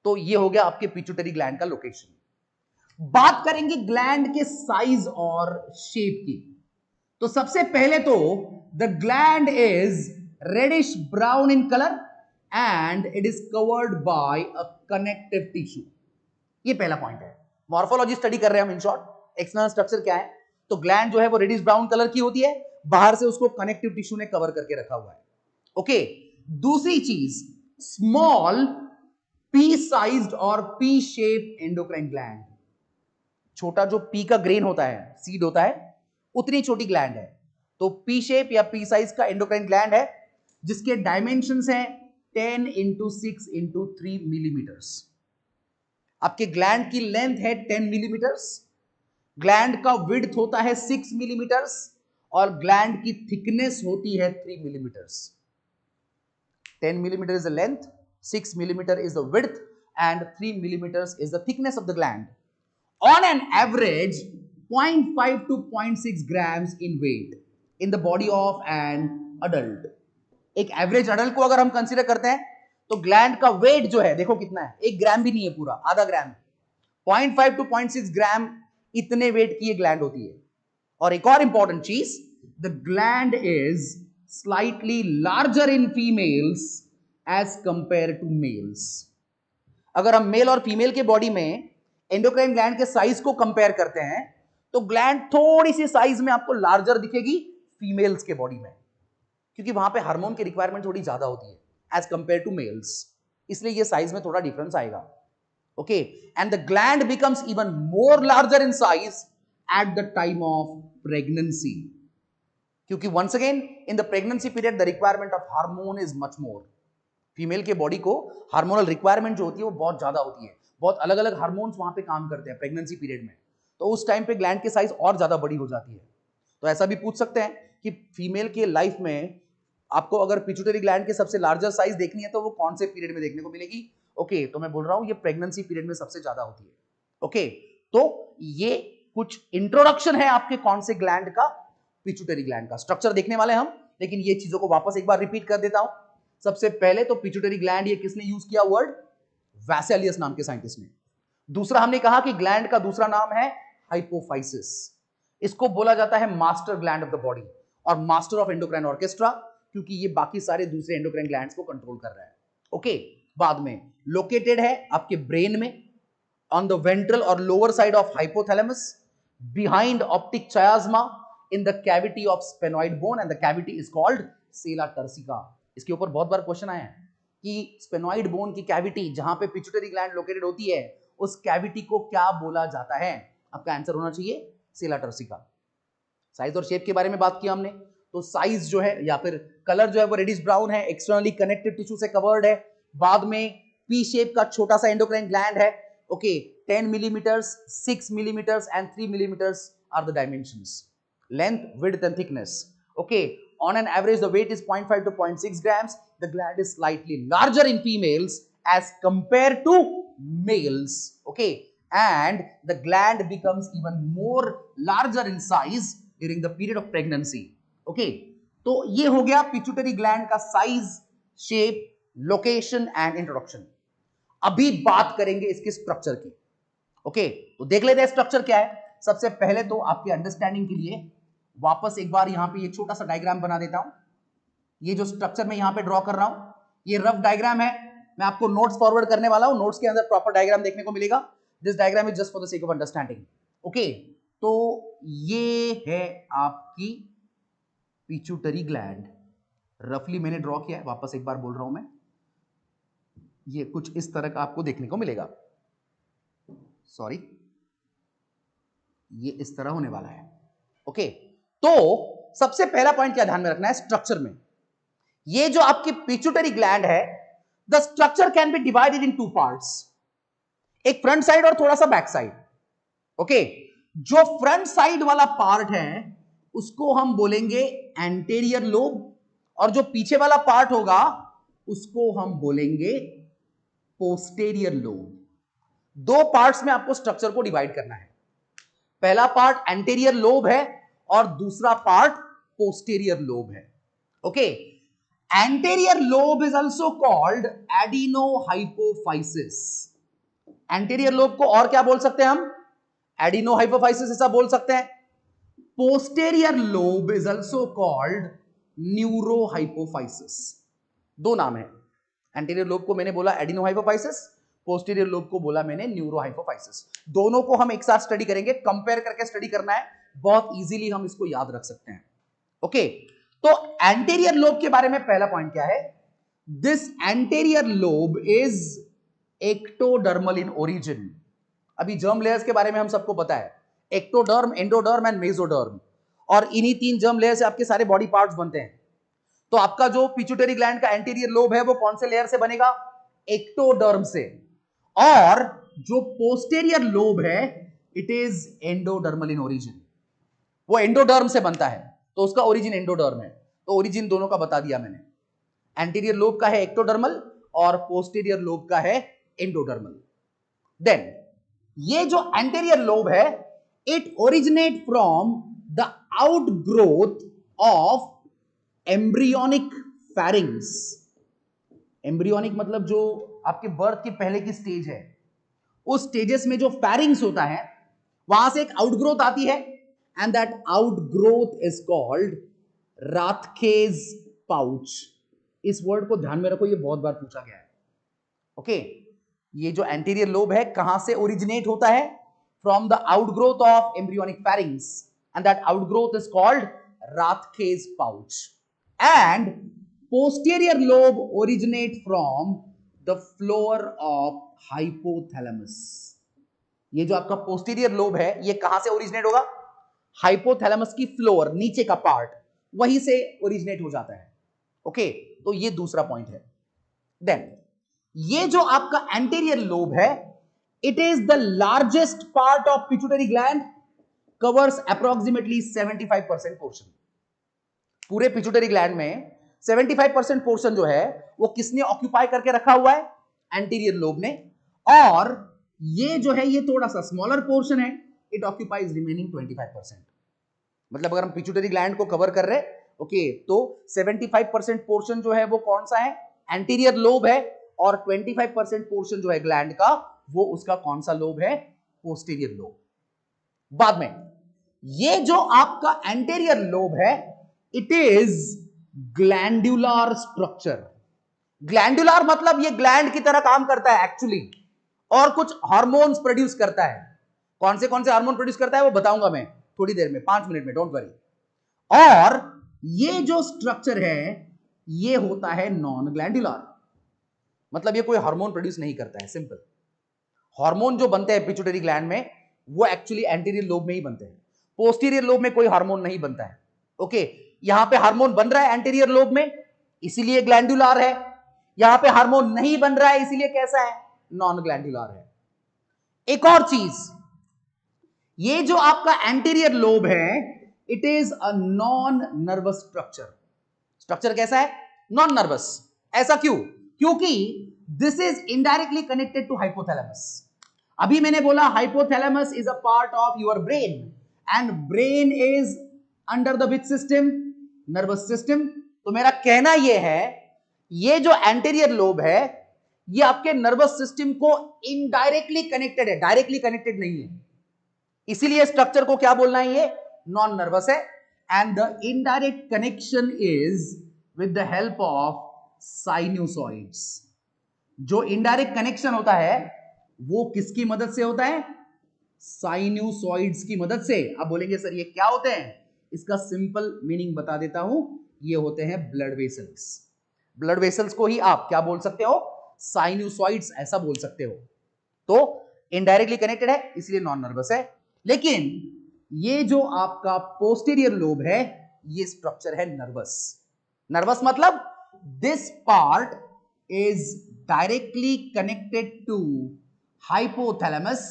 तो ये हो गया आपके पिट्यूटरी ग्लैंड का लोकेशन। बात करेंगे ग्लैंड के साइज और शेप की। तो सबसे पहले तो the gland is reddish brown in colour and it is covered by a connective tissue. ये पहला पॉइंट है। मॉर्फोलॉजी स्टडी कर रहे हैं हम, इन शॉर्ट एक्सटर्नल स्ट्रक्चर क्या है। तो ग्लैंड जो है वो रेडिश ब्राउन कलर की होती है, बाहर से उसको कनेक्टिव टिश्यू ने कवर करके रखा हुआ है। ओके, दूसरी चीज, स्मॉल पी साइज्ड और पी शेप एंडोक्राइन ग्लैंड। छोटा जो पी का ग्रेन होता है, सीड होता है, उतनी छोटी ग्लैंड है। तो पी शेप या पी साइज का एंडोक्राइन ग्लैंड है, जिसके डायमेंशंस हैं 10 इंटू 6 इंटू 3 मिलीमीटर्स। आपके ग्लैंड की लेंथ है 10 मिलीमीटर्स, ग्लैंड का विड्थ होता है 6 मिलीमीटर्स और ग्लैंड की थिकनेस होती है 3 millimetres. 10 millimeter is the length, 6 millimeter is the width, and 3 millimeters is the thickness of the gland. On an average, 0.5 to 0.6 grams in weight in the body of an adult. एक average adult को अगर हम consider करते हैं तो gland का wait जो है देखो कितना है, 1 ग्राम भी नहीं है, पूरा आधा ग्राम। 0.5 to 0.6 ग्राम इतने वेट की ये ग्लैंड होती है। और एक और इंपॉर्टेंट चीज, the gland is slightly larger in females as compared to males. अगर हम मेल और फीमेल के बॉडी में एंडोक्राइन ग्लैंड के साइज को कंपेयर करते हैं तो ग्लैंड थोड़ी सी साइज में आपको लार्जर दिखेगी फीमेल्स के बॉडी में, क्योंकि वहां पे हार्मोन की रिक्वायरमेंट थोड़ी ज्यादा होती है एज कंपेयर टू मेल्स, इसलिए ये साइज में थोड़ा डिफरेंस आएगा। Okay, and the gland becomes even more larger in size at the time of pregnancy, क्योंकि once again in the pregnancy period the requirement of hormone is much more. Female के body को hormonal requirement जो होती है वो बहुत ज्यादा होती है, बहुत अलग अलग हार्मोन्स वहां पे काम करते हैं प्रेगनेंसी पीरियड में, तो उस टाइम पे ग्लैंड की साइज और ज्यादा बड़ी हो जाती है। तो ऐसा भी पूछ सकते हैं कि फीमेल के लाइफ में आपको अगर पिट्यूटरी ग्लैंड के सबसे लार्जर साइज देखनी है तो वो कौन से पीरियड में देखने को मिलेगी। ओके, तो मैं बोल रहा हूं ये प्रेगनेंसी पीरियड में सबसे ज्यादा होती है। ओके, तो ये कुछ इंट्रोडक्शन है आपके कौन से ग्लैंड का, पिट्यूटरी ग्लैंड का। स्ट्रक्चर देखने वाले हम, लेकिन ये चीजों को वापस एक बार रिपीट कर देता हूं। सबसे पहले तो पिट्यूटरी ग्लैंड, ये किसने यूज किया वर्ड, वैसेलियस नाम के साइंटिस्ट ने। दूसरा हमने कहा कि ग्लैंड का दूसरा नाम है हाइपोफाइसिस, इसको बोला जाता है master gland of the body और मास्टर ऑफ एंडोक्राइन ऑर्केस्ट्रा, क्योंकि ये बाकी सारे दूसरे एंडोक्राइन ग्लैंड्स को कंट्रोल कर रहा है। ओके, बाद में लोकेटेड है आपके ब्रेन में, ऑन द वेंट्रल और lower side of hypothalamus, behind optic chiasma, in the cavity of sphenoid bone and the cavity is called sella turcica। इसके ऊपर बहुत बार क्वेश्चन आया है कि स्पेनॉइड बोन की कैविटी जहां पे पिट्यूटरी ग्लैंड लोकेटेड होती है उस कैविटी को क्या बोला जाता है। आपका आंसर होना चाहिए सेला टर्सिका। साइज और शेप के बारे में बात किया हमने, तो साइज जो है या फिर कलर जो है वो रेडिश ब्राउन है, एक्सटर्नली कनेक्टिव टिश्यू से कवर्ड है, बाद में पी शेप का छोटा सा एंडोक्राइन ग्लैंड है। Okay, 10 millimetres, 6 millimetres and 3 millimetres are the dimensions, length, width and thickness. Okay, on an average the weight is 0.5 to 0.6 grams. The gland is slightly larger in females as compared to males. Okay, and the gland becomes even more larger in size during the period of pregnancy. Okay, तो ये हो गया pituitary gland का size, shape, location and introduction. अभी बात करेंगे इसके structure की। ओके, तो देख लेते हैं स्ट्रक्चर क्या है। सबसे पहले तो आपके अंडरस्टैंडिंग के लिए वापस एक बार यहां पे ये छोटा सा डायग्राम बना देता हूं। ये जो स्ट्रक्चर मैं यहां पे ड्रॉ कर रहा हूं ये रफ डायग्राम है, मैं आपको नोट्स फॉरवर्ड करने वाला हूं, नोट्स के अंदर प्रॉपर डायग्राम देखने को मिलेगा। This diagram is just for the sake of understanding. Okay, तो ये है आपकी पिट्यूटरी ग्लैंड, रफली मैंने ड्रॉ किया है, वापस एक बार बोल रहा हूं मैं, ये कुछ इस तरह का आपको देखने को मिलेगा। सॉरी, ये इस तरह होने वाला है। ओके, तो सबसे पहला पॉइंट क्या ध्यान में रखना है स्ट्रक्चर में, ये जो आपकी पिट्यूटरी ग्लैंड है, the structure can be divided in 2 parts, एक फ्रंट साइड और थोड़ा सा बैक साइड। ओके, जो फ्रंट साइड वाला पार्ट है उसको हम बोलेंगे एंटेरियर लोब, और जो पीछे वाला पार्ट होगा उसको हम बोलेंगे पोस्टेरियर लोब। 2 पार्ट्स में आपको स्ट्रक्चर को डिवाइड करना है। पहला पार्ट एंटेरियर लोब है और दूसरा पार्ट पोस्टीरियर लोब है। Okay, anterior lobe is also called adenohypophysis. Anterior lobe को और क्या बोल सकते हैं हम? एडिनोहाइपोफाइसिस ऐसा बोल सकते हैं। Posterior lobe is also called neurohypophysis. दो नाम है। एंटीरियर लोब को मैंने बोला एडिनोहाइपोफाइसिस, पोस्टीरियर लोब को बोला मैंने न्यूरोहाइपोफाइसिस। दोनों को हम एक साथ स्टडी करेंगे, कंपेयर करके स्टडी करना है, बहुत इजीली हम इसको याद रख सकते हैं। ओके, तो एंटीरियर लोब के बारे में पहला पॉइंट क्या है? This anterior lobe is ectodermal in origin. अभी जर्म लेयर्स के बारे में हम सबको पता है, एक्टोडर्म, एंडोडर्म एंड मेसोडर्म, और इन्हीं तीन जर्म लेयर से आपके सारे बॉडी पार्ट्स बनते हैं। तो आपका जो पिट्यूटरी ग्लैंड का एंटीरियर लोब है वो कौन से लेयर से बनेगा? एक्टोडर्म से। और जो पोस्टेरियर लोब है it is endodermal in origin, वो एंडोडर्म से बनता है, तो उसका ओरिजिन एंडोडर्म है। तो ओरिजिन दोनों का बता दिया मैंने। एंटीरियर लोब का है एक्टोडर्मल और पोस्टेरियर लोब का है एंडोडर्मल। देन ये जो एंटीरियर लोब है it originate from the outgrowth of embryonic फैरिंग्स। Embryonic मतलब जो आपके बर्थ के पहले की स्टेज है, उस स्टेजेस में जो फैरिंग्स होता है वहां से एक आउटग्रोथ आती है, and that outgrowth is called Rathke's pouch. इस वर्ड को ध्यान में रखो, ये बहुत बार पूछा गया है। ओके, ये जो एंटीरियर लोब है कहां से ओरिजिनेट होता है? From the outgrowth of embryonic pharynx, and that outgrowth is called Rathke's pouch. And posterior lobe originate from the floor of hypothalamus। ये जो आपका posterior lobe है ये कहां से ओरिजिनेट होगा? हाइपोथैलेमस की फ्लोर, नीचे का पार्ट, वहीं से ओरिजिनेट हो जाता है। ओके, तो ये दूसरा पॉइंट है। देन ये जो आपका एंटीरियर लोब है it is the largest part of pituitary gland, covers approximately 75% portion. पूरे पिट्यूटरी ग्लैंड में 75% पोर्शन जो है वो किसने ऑक्यूपाई करके रखा हुआ है? एंटीरियर लोब ने। और ये जो है ये थोड़ा सा स्मॉलर पोर्शन है, इट ऑक्यूपाइज रिमेनिंग 25%। मतलब अगर हम पिट्यूटरी ग्लैंड को कवर कर रहे हैं, ओके, तो 75% पोर्शन जो है वो कौन सा है? एंटीरियर लोब है, और 25% पोर्शन जो है ग्लैंड का वो उसका कौन सा लोब है? Posterior lobe. बाद में ये जो आपका एंटीरियर लोब है it is glandular structure. Glandular मतलब ये ग्लैंड की तरह काम करता है एक्चुअली, और कुछ हार्मोन्स प्रोड्यूस करता है। कौन से हार्मोन प्रोड्यूस करता है वो बताऊंगा मैं थोड़ी देर में, 5 मिनट में, डोंट वरी। और ये जो स्ट्रक्चर है ये होता है नॉन ग्लैंडुलर, मतलब ये कोई हार्मोन प्रोड्यूस नहीं करता है। सिंपल, हार्मोन जो बनते हैं पिट्यूटरी ग्लैंड में वो एक्चुअली एंटीरियर लोब में ही बनते हैं, पोस्टीरियर लोब में कोई हार्मोन नहीं बनता है। ओके, यहां पे हार्मोन बन रहा है एंटीरियर लोब में, इसीलिए ग्लैंडुलर है। यहां पे हार्मोन नहीं बन रहा है, इसीलिए कैसा है? नॉन ग्लैंडुलर है। एक और चीज, ये जो आपका एंटीरियर लोब है it is a non nervous structure. Structure कैसा है? Non nervous. ऐसा क्यों? क्योंकि this is indirectly connected to hypothalamus. अभी मैंने बोला hypothalamus is a part of your brain, and brain is under the which system? Nervous system. तो मेरा कहना यह है ये जो एंटीरियर लोब है ये आपके नर्वस सिस्टम को इनडायरेक्टली कनेक्टेड है, डायरेक्टली कनेक्टेड नहीं है, इसीलिए स्ट्रक्चर को क्या बोलना है? ये नॉन नर्वस है। And the indirect connection is with the help of sinusoids. जो इनडायरेक्ट कनेक्शन होता है वो किसकी मदद से होता है? साइनोसॉइड्स की मदद से। अब बोलेंगे सर ये क्या होते हैं? इसका सिंपल मीनिंग बता देता हूं, ये होते हैं ब्लड वेसल्स। ब्लड वेसल्स को ही आप क्या बोल सकते हो? साइनोसॉइड्स ऐसा बोल सकते हो। तो इनडायरेक्टली कनेक्टेड है इसलिए नॉन नर्वस है। लेकिन ये जो आपका पोस्टीरियर लोब है ये स्ट्रक्चर है नर्वस। नर्वस मतलब this part is directly connected to hypothalamus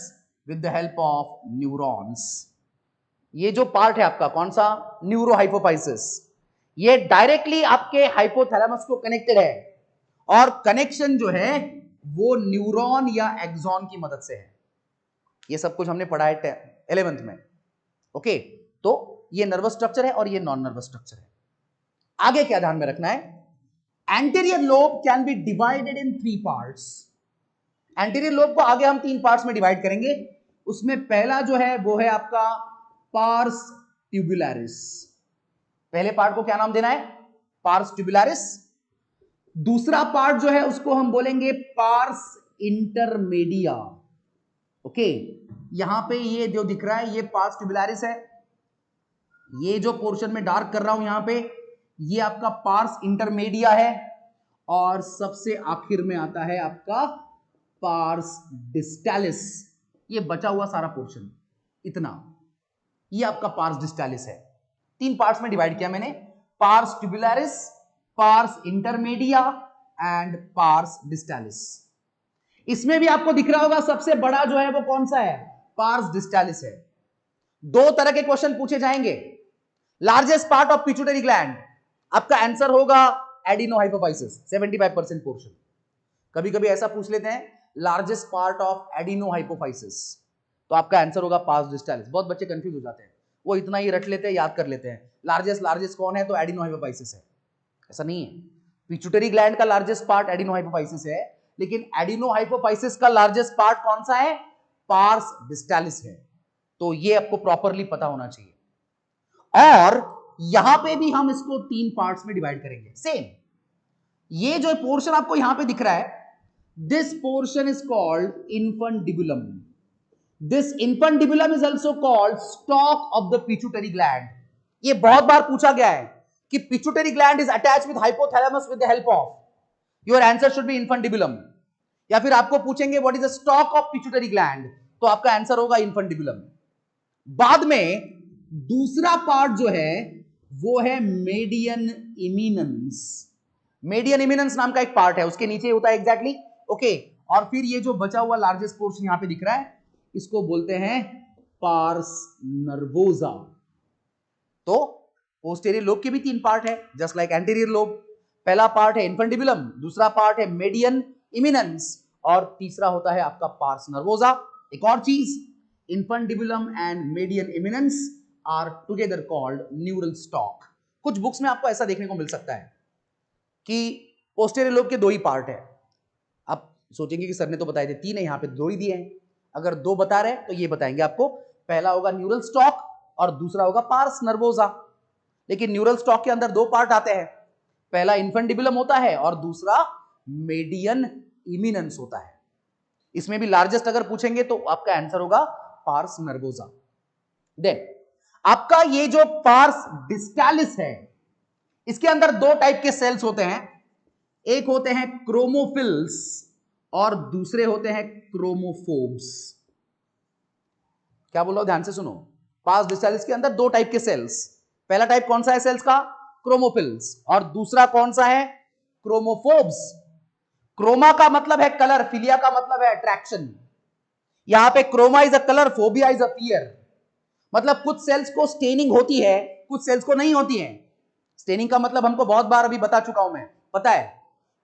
with the help of neurons. ये जो पार्ट है आपका कौन सा? न्यूरोहाइपोफाइसिस। ये डायरेक्टली आपके हाइपोथैलेमस को कनेक्टेड है, और कनेक्शन जो है वो न्यूरॉन या एक्सॉन की मदद से है। ये सब कुछ हमने पढ़ा है 11th में। ओके, तो ये नर्वस स्ट्रक्चर है और ये नॉन नर्वस स्ट्रक्चर है। आगे क्या ध्यान में रखना है, anterior lobe can be divided in 3 parts. Anterior lobe को आगे हम 3 पार्ट्स में डिवाइड करेंगे। उसमें पहला जो है वो है आपका पार्स ट्यूबुलरिस। पहले पार्ट को क्या नाम देना है, पार्स ट्यूबुलरिस। दूसरा पार्ट जो है उसको हम बोलेंगे पार्स इंटरमीडिया। ओके, यहां पे ये जो दिख रहा है ये पार्स ट्यूबुलरिस है, ये जो पोर्शन में डार्क कर रहा हूं यहां पे ये आपका पार्स इंटरमीडिया है, और सबसे आखिर में आता है आपका पार्स डिस्टालिस। ये बचा हुआ सारा पोर्शन इतना, ये आपका पार्स डिस्टालिस है। 3 पार्ट्स में डिवाइड किया मैंने, pars tuberalis, pars intermedia and pars distalis. इसमें भी आपको दिख रहा होगा सबसे बड़ा जो है वो कौन सा है, पार्स डिस्टालिस है। 2 तरह के क्वेश्चन पूछे जाएंगे। Largest part of pituitary gland, आपका आंसर होगा एडिनोहाइपोफाइसिस, 75% पोर्शन। कभी कभी ऐसा पूछ लेते हैं लार्जेस्ट पार्ट ऑफ एडिनोहाइपोफाइसिस, तो आपका आंसर होगा पार्स डिस्टालिस। बहुत बच्चे कंफ्यूज हो जाते हैं, वो इतना ही रट लेते हैं, याद कर लेते हैं लार्जेस्ट कौन है तो एडिनोहाइपोफाइसिस है। ऐसा नहीं है, पिट्यूटरी ग्लैंड का लार्जेस्ट पार्ट एडिनोहाइपोफाइसिस है, लेकिन एडिनोहाइपोफाइसिस का लार्जेस्ट पार्ट कौन सा है, पार्स डिस्टालिस है। तो ये आपको प्रॉपरली पता होना चाहिए। और यहां पे भी हम इसको 3 पार्ट्स में डिवाइड करेंगे सेम। ये जो पोर्शन आपको यहां पे दिख रहा है, this portion is called infundibulum. This infundibulum is also called stock of the pituitary gland. ये बहुत बार पूछा गया है कि pituitary gland is attached with hypothalamus with the help of, your answer should B infundibulum. या फिर आपको पूछेंगे what is the stock of pituitary gland, तो आपका आंसर होगा इन्फंडिबुलम। बाद में दूसरा पार्ट जो है वो है मेडियन इमिनेंस। मेडियन इमिनेंस नाम का एक पार्ट है, उसके नीचे होता है एग्जैक्टली, ओके। और फिर ये जो बचा हुआ लार्जेस्ट पोर्शन यहां पे दिख रहा है, इसको बोलते हैं पार्स नर्वोसा। तो पोस्टेरियर लोब के भी 3 पार्ट है, जस्ट लाइक एंटीरियर लोब। पहला पार्ट है इन्फंडिबुलम, दूसरा पार्ट है मेडियन इमिनेंस, और तीसरा होता है आपका पार्स नर्वोसा। एक और चीज, infundibulum and median eminence are together called neural stalk. कुछ बुक्स में आपको ऐसा देखने को मिल सकता है कि पोस्टेरियर लोब के 2 ही पार्ट है। आप सोचेंगे कि सर ने तो बताए थे 3 है, यहां पे 2 ही दिए हैं। अगर 2 बता रहे हैं तो ये बताएंगे आपको, पहला होगा न्यूरल स्टॉक और दूसरा होगा पार्स नर्वोसा। लेकिन न्यूरल स्टॉक के अंदर 2 पार्ट आते हैं, पहला इन्फंडिबुलम होता है और दूसरा मेडियन इमिनेंस होता है। इसमें भी लार्जेस्ट अगर पूछेंगे तो आपका आंसर होगा पार्स नर्वोसा। देन आपका ये जो पार्स डिस्टालिस है, इसके अंदर 2 टाइप के सेल्स होते हैं, एक होते हैं क्रोमोफिल्स और दूसरे होते हैं क्रोमोफोब्स। क्या बोल रहा हूं, ध्यान से सुनो। पार्स डिस्टालिस के अंदर 2 टाइप के सेल्स, पहला टाइप कौन सा है सेल्स का, क्रोमोफिल्स, और दूसरा कौन सा है, क्रोमोफोब्स। क्रोमा का मतलब है कलर, फिलिया का मतलब है अट्रैक्शन। यहां पे chroma is a colour, phobia is a fear. मतलब कुछ सेल्स को स्टेनिंग होती है, कुछ सेल्स को नहीं होती है। स्टेनिंग का मतलब हमको बहुत बार अभी बता चुका हूं मैं, पता है।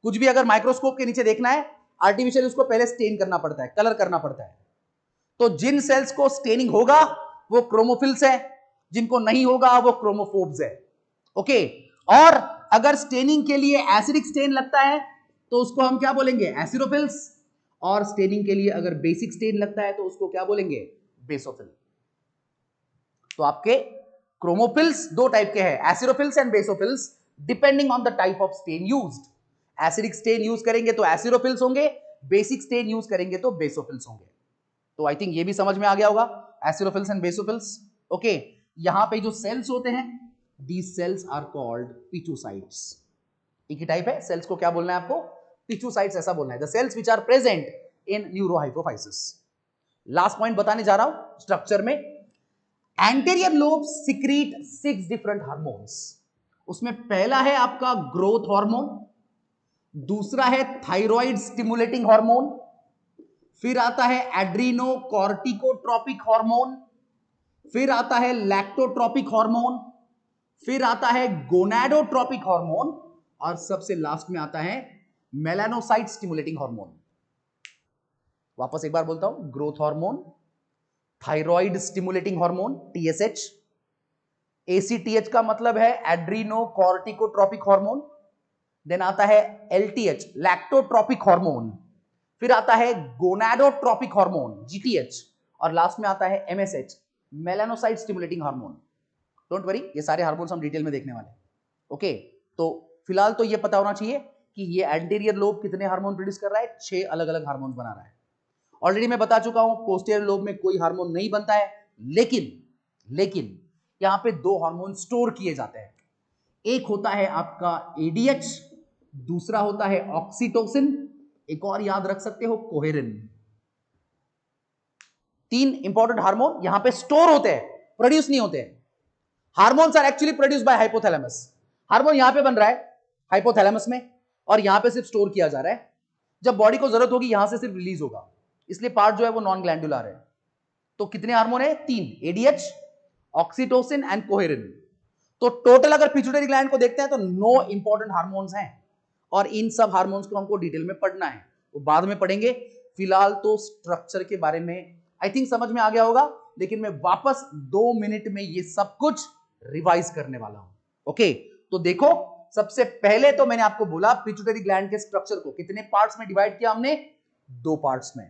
कुछ भी अगर माइक्रोस्कोप के नीचे देखना है, आर्टिफिशियल उसको पहले स्टेन करना पड़ता है, कलर करना पड़ता है। तो जिन सेल्स को स्टेनिंग होगा वो क्रोमोफिल्स है, जिनको नहीं होगा वो क्रोमोफोब्स है, ओके। और अगर स्टेनिंग के लिए एसिडिक स्टेन लगता है तो उसको हम क्या बोलेंगे, एसिडोफिल्स। और स्टेनिंग के लिए अगर बेसिक स्टेन लगता है तो उसको क्या बोलेंगे, बेसोफिल। तो आपके क्रोमोफिल्स 2 टाइप के हैं, acidophils and basophils, depending on the type of stain used. Acidic stain use करेंगे तो एसिडोफिल्स होंगे, बेसिक स्टेन यूज करेंगे तो बेसोफिल्स होंगे। तो आई थिंक ये भी समझ में आ गया होगा, एसिडोफिल्स एंड बेसोफिल्स, ओके। यहां पे जो सेल्स होते हैं, these cells are called पिचुसाइट्स। एक ही टाइप है, सेल्स को क्या बोलना है आपको, पिचुसाइट्स ऐसा बोलना है, the cells which are present in neurohypophysis. Last point बताने जा रहा हूं स्ट्रक्चर में। Anterior lobe secrete 6 different hormones. उसमें पहला है आपका ग्रोथ हार्मोन, दूसरा है थायराइड स्टिमुलेटिंग हार्मोन, फिर आता है एड्रीनो कॉर्टिकोट्रोपिक हार्मोन, फिर आता है लैक्टोट्रोपिक हार्मोन, फिर आता है गोनाडोट्रोपिक हार्मोन, और सबसे लास्ट में आता है मेलानोसाइट स्टिमुलेटिंग हार्मोन। वापस एक बार बोलता हूं, growth hormone, thyroid stimulating hormone TSH, ACTH का मतलब है एड्रीनो कॉर्टिकोट्रोपिक हार्मोन, देन आता है LTH लैक्टोट्रोपिक हार्मोन, फिर आता है गोनाडोट्रोपिक हार्मोन GTH, और लास्ट में आता है MSH melanocyte stimulating hormone. Don't worry, ये सारे हार्मोन्स हम डिटेल में देखने वाले हैं। ओके, तो फिलहाल तो ये पता होना चाहिए कि ये एंटीरियर लोब कितने हार्मोन प्रोड्यूस कर रहा है, 6 अलग अलग हार्मोन्स बना रहा है। ऑलरेडी मैं बता चुका हूं पोस्टीरियर लोब में कोई हार्मोन नहीं बनता है, लेकिन यहां पे 2 हार्मोन स्टोर किए जाते हैं। एक होता है आपका ADH, दूसरा होता है ऑक्सीटोसिन, एक और याद रख सकते हो कोहेरिन। 3 इंपॉर्टेंट हार्मोन यहां पे स्टोर होते हैं, प्रोड्यूस नहीं होते हैं। Hormones are actually produce by hypothalamus. Hormone यहां पे बन रहा है हाइपोथैलेमस में, और यहां पे सिर्फ स्टोर किया जा रहा है। जब बॉडी को जरूरत होगी यहां से सिर्फ रिलीज होगा, इसलिए पार्ट जो है वो नॉन ग्लैंडुलर है। तो कितने हार्मोन है? 3, ADH, ऑक्सीटोसिन एंड कोहेरिन। तो टोटल अगर पिट्यूटरी ग्लैंड को देखते हैं तो 9 इंपॉर्टेंट हार्मोन्स हैं, और इन सब हार्मोन्स को हमको डिटेल में पढ़ना है, वो बाद में पढ़ेंगे। फिलहाल तो स्ट्रक्चर के बारे में आई थिंक समझ में आ गया होगा, लेकिन मैं वापस 2 मिनट में ये सब कुछ रिवाइज करने वाला हूं। ओके, तो देखो, सबसे पहले तो मैंने आपको बोला पिट्यूटरी ग्लैंड के स्ट्रक्चर को कितने पार्ट्स में डिवाइड किया हमने? 2 पार्ट्स में।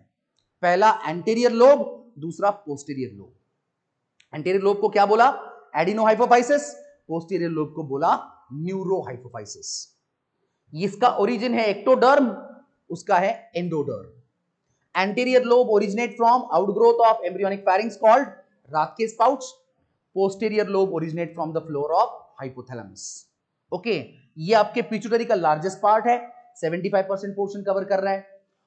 पहला एंटीरियर लोब, दूसरा पोस्टीरियर लोब। एंटीरियर लोब को क्या बोला? एडिनोहाइपोफाइसिस। पोस्टीरियर लोब को बोला न्यूरोहाइपोफाइसिस। इसका ओरिजिन है एक्टोडर्म, उसका है endoderm. Anterior lobe originate from outgrowth of embryonic pharynx called Rathke's pouch. Posterior lobe originate from the floor of hypothalamus. Okay, ये आपके पिट्यूटरी का लार्जेस्ट पार्ट है, 75% पोर्शन कवर कर रहा है,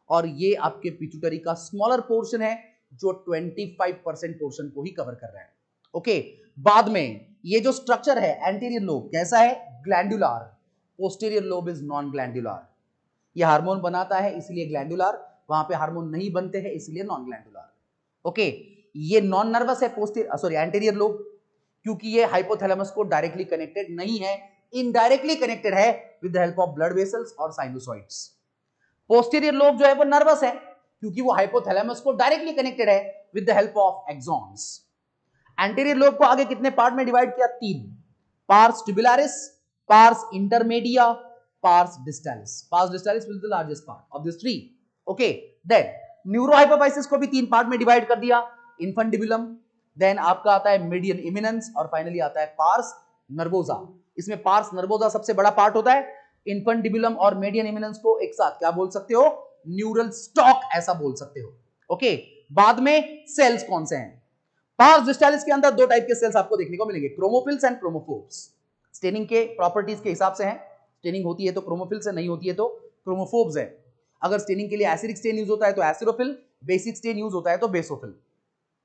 और ये आपके पिट्यूटरी का स्मॉलर पोर्शन है जो 25% पोर्शन को ही कवर कर रहा है। ओके, बाद में ये जो स्ट्रक्चर है एंटीरियर लोब कैसा है? Glandular. Posterior lobe is non glandular. ये हार्मोन बनाता है इसलिए ग्लैंडुलर, वहां पे हार्मोन नहीं बनते हैं इसलिए नॉन ग्लैंडुलर। ओके, ये नॉन नर्वस है एंटीरियर लोब, क्योंकि ये हाइपोथैलेमस को डायरेक्टली कनेक्टेड नहीं है, इनडायरेक्टली कनेक्टेड है with the help of blood vessels और साइनोसॉइड्स। पोस्टीरियर लोब जो है वो नर्वस है, क्योंकि वो हाइपोथैलेमस को डायरेक्टली कनेक्टेड है with the help of axons. Anterior lobe को आगे कितने पार्ट में डिवाइड किया? 3, pars tuberalis, pars intermedia, pars distalis. Pars distalis is the largest part of this tree. Okay, then neurohypophysis को भी 3 पार्ट में डिवाइड कर दिया, इन्फंटिबुलम, देन आपका आता है मीडियन इमिनेंस, और फाइनली आता है पार्स नर्वोसा। इसमें पार्स नर्वोसा सबसे बड़ा पार्ट होता है। इन्फंटिबुलम और मीडियन इमिनेंस को एक साथ क्या बोल सकते हो? न्यूरल स्टॉक ऐसा बोल सकते हो। ओके, बाद में सेल्स कौन से हैं? पार्स डिस्टालिस के अंदर 2 टाइप के सेल्स आपको देखने को मिलेंगे, क्रोमोफिल्स एंड क्रोमोफोर्स। स्टेनिंग के प्रॉपर्टीज के हिसाब से हैं, स्टेनिंग होती है तो क्रोमोफिल्स है, नहीं होती है तो क्रोमोफोर्स है। अगर स्टेनिंग के लिए एसिडिक स्टेन यूज होता है तो एसिडोफिल, बेसिक स्टेन यूज होता है तो बेसोफिल।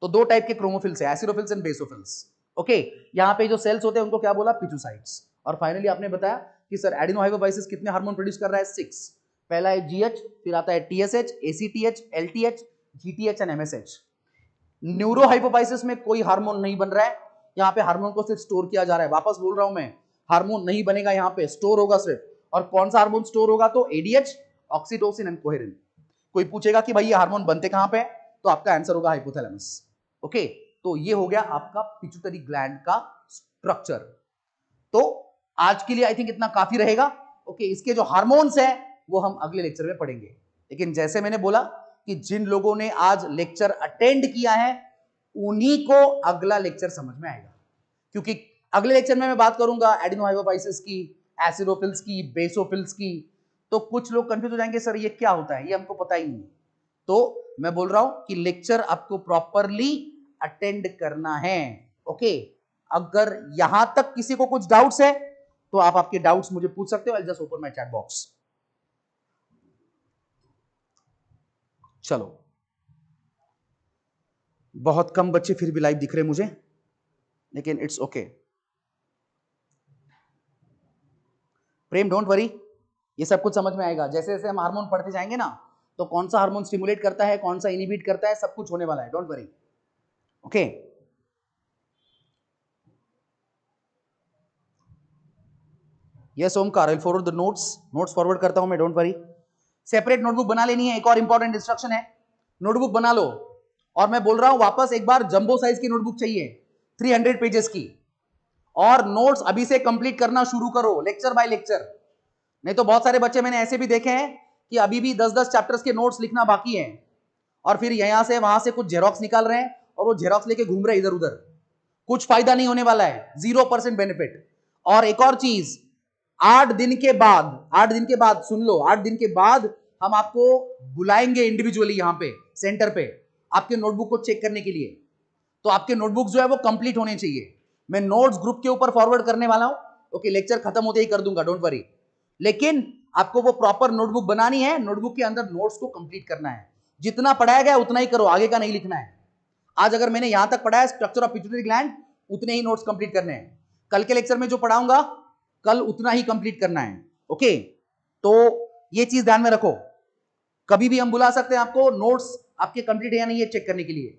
तो 2 टाइप के क्रोमोफिल्स है, एसिडोफिल्स एंड बेसोफिल्स। ओके, यहां पे जो सेल्स होते हैं उनको क्या बोला? पिट्यूसाइट्स। और फाइनली आपने बताया कि सर एडिनोहाइपोफाइसिस कितने हार्मोन प्रोड्यूस कर रहा है? 6। पहला है GH, फिर आता है TSH, ACTH, LTH, GTH and MSH। Neurohypophysis में कोई हार्मोन नहीं बन रहा है, यहां पे हार्मोन को सिर्फ स्टोर किया जा रहा है। वापस बोल रहा हूं मैं, हार्मोन नहीं बनेगा, यहां पे स्टोर होगा सिर्फ। और कौन सा हार्मोन स्टोर होगा? तो ADH, ऑक्सीटोसिन एंड कोहेरिन। कोई पूछेगा कि भाई ये हार्मोन बनते कहां पे, तो आपका आंसर होगा हाइपोथैलेमस। ओके, तो ये हो गया आपका पिट्यूटरी ग्लैंड का स्ट्रक्चर। तो आज के लिए आई थिंक इतना काफी रहेगा। ओके, इसके जो हार्मोन्स है वो हम अगले लेक्चर में पढ़ेंगे। लेकिन जैसे मैंने बोला कि जिन लोगों ने आज लेक्चर अटेंड किया है उन्हीं को अगला लेक्चर समझ में आएगा, क्योंकि अगले लेक्चर में मैं बात करूंगा एडिनोहाइपोफाइसिस की, एसिडोफिल्स की, बेसोफिल्स की। तो कुछ लोग कंफ्यूज हो जाएंगे, सर ये क्या होता है, ये हमको पता ही नहीं। तो मैं बोल रहा हूं कि लेक्चर आपको प्रॉपरली अटेंड करना है। ओके, अगर यहां तक किसी को कुछ डाउट्स है तो आप आपके डाउट्स मुझे पूछ सकते हो। I just open my chat box. चलो, बहुत कम बच्चे फिर भी लाइव दिख रहे मुझे, लेकिन it's okay. Prem, don't worry, ये सब कुछ समझ में आएगा। जैसे जैसे हम हार्मोन पढ़ते जाएंगे ना, तो कौन सा हार्मोन स्टिमुलेट करता है, कौन सा इनिबिट करता है, सब कुछ होने वाला है। Don't worry. Okay, yes Omkar, I will forward the notes forward करता हूं मैं, डोंट वरी। सेपरेट नोटबुक बना लेनी है। एक और इंपॉर्टेंट इंस्ट्रक्शन है, नोटबुक बना लो। और मैं बोल रहा हूं वापस एक बार, जंबो साइज की नोटबुक चाहिए, 300 पेजेस की। और नोट्स अभी से कंप्लीट करना शुरू करो, लेक्चर बाय लेक्चर। नहीं तो बहुत सारे बच्चे मैंने ऐसे भी देखे हैं कि अभी भी 10-10 चैप्टर्स के नोट्स लिखना बाकी है, और फिर यहां से वहां से कुछ जेरोक्स निकाल रहे हैं और वो जेरोक्स लेके घूम रहे इधर उधर। कुछ फायदा नहीं होने वाला है, 0% बेनिफिट। और एक और चीज, 8 दिन के बाद सुन लो, 8 दिन के बाद हम आपको बुलाएंगे इंडिविजुअली यहां पे सेंटर पे आपके नोटबुक को चेक करने के लिए। तो आपके नोटबुक जो है वो कंप्लीट होने चाहिए। मैं नोट्स ग्रुप के ऊपर फॉरवर्ड करने वाला हूं, ओके, लेक्चर खत्म होते ही कर दूंगा, डोंट वरी। लेकिन आपको वो प्रॉपर नोटबुक बनानी है, नोटबुक के अंदर नोट्स को कंप्लीट करना है। जितना पढ़ाया गया उतना ही करो, आगे का नहीं लिखना है। आज अगर मैंने यहां तक पढ़ाया स्ट्रक्चर ऑफ पिट्यूटरी ग्लैंड, उतने ही नोट्स कंप्लीट करने हैं। कल के लेक्चर में जो पढ़ाऊंगा कल उतना ही कंप्लीट करना है, ओके। तो ये चीज ध्यान में रखो, कभी भी हम बुला सकते हैं आपको, नोट्स आपके कंप्लीट है या नहीं ये चेक करने के लिए।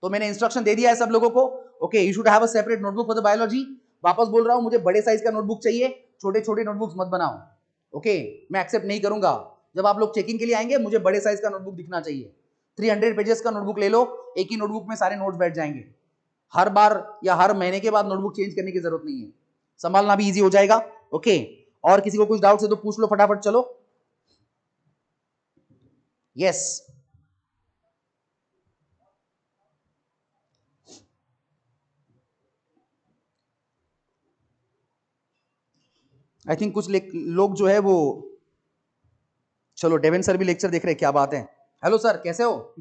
तो मैंने इंस्ट्रक्शन दे दिया है सब लोगों को, okay. You should have a separate notebook for the biology. वापस बोल रहा हूं, मुझे बड़े साइज का नोटबुक चाहिए, छोटे छोटे नोटबुक्स मत बनाओ, ओके। मैं एक्सेप्ट नहीं करूंगा। जब आप लोग चेकिंग के लिए आएंगे मुझे बड़े साइज का नोटबुक दिखना चाहिए। 300 पेजेस का नोटबुक ले लो, एक ही नोटबुक में सारे नोट्स बैठ जाएंगे। हर बार या हर महीने के बाद नोटबुक चेंज करने की जरूरत नहीं है, संभालना भी इजी हो जाएगा, ओके। और किसी को कुछ डाउट है तो पूछ लो फटाफट, चलो। यस, आई थिंक कुछ लोग जो है वो, चलो डेविन सर भी लेक्चर देख रहे हैं, क्या बात है। हेलो सर, कैसे हो?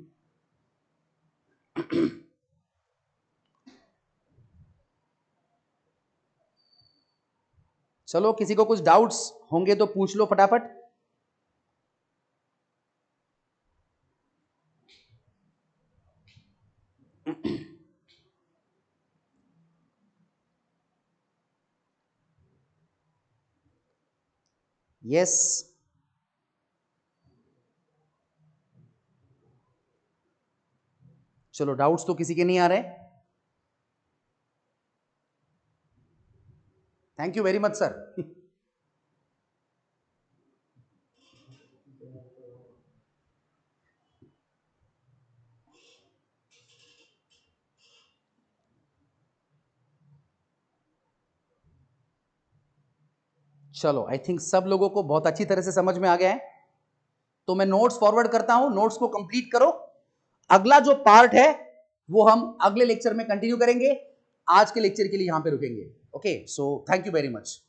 चलो, किसी को कुछ डाउट्स होंगे तो पूछ लो फटाफट। यस, चलो, डाउट्स तो किसी के नहीं आ रहे। Thank you very much sir. चलो, आई थिंक सब लोगों को बहुत अच्छी तरह से समझ में आ गया है। तो मैं नोट्स फॉरवर्ड करता हूं, नोट्स को कंप्लीट करो। अगला जो पार्ट है वो हम अगले लेक्चर में कंटिन्यू करेंगे। आज के लेक्चर के लिए यहां पे रुकेंगे, okay. So thank you very much.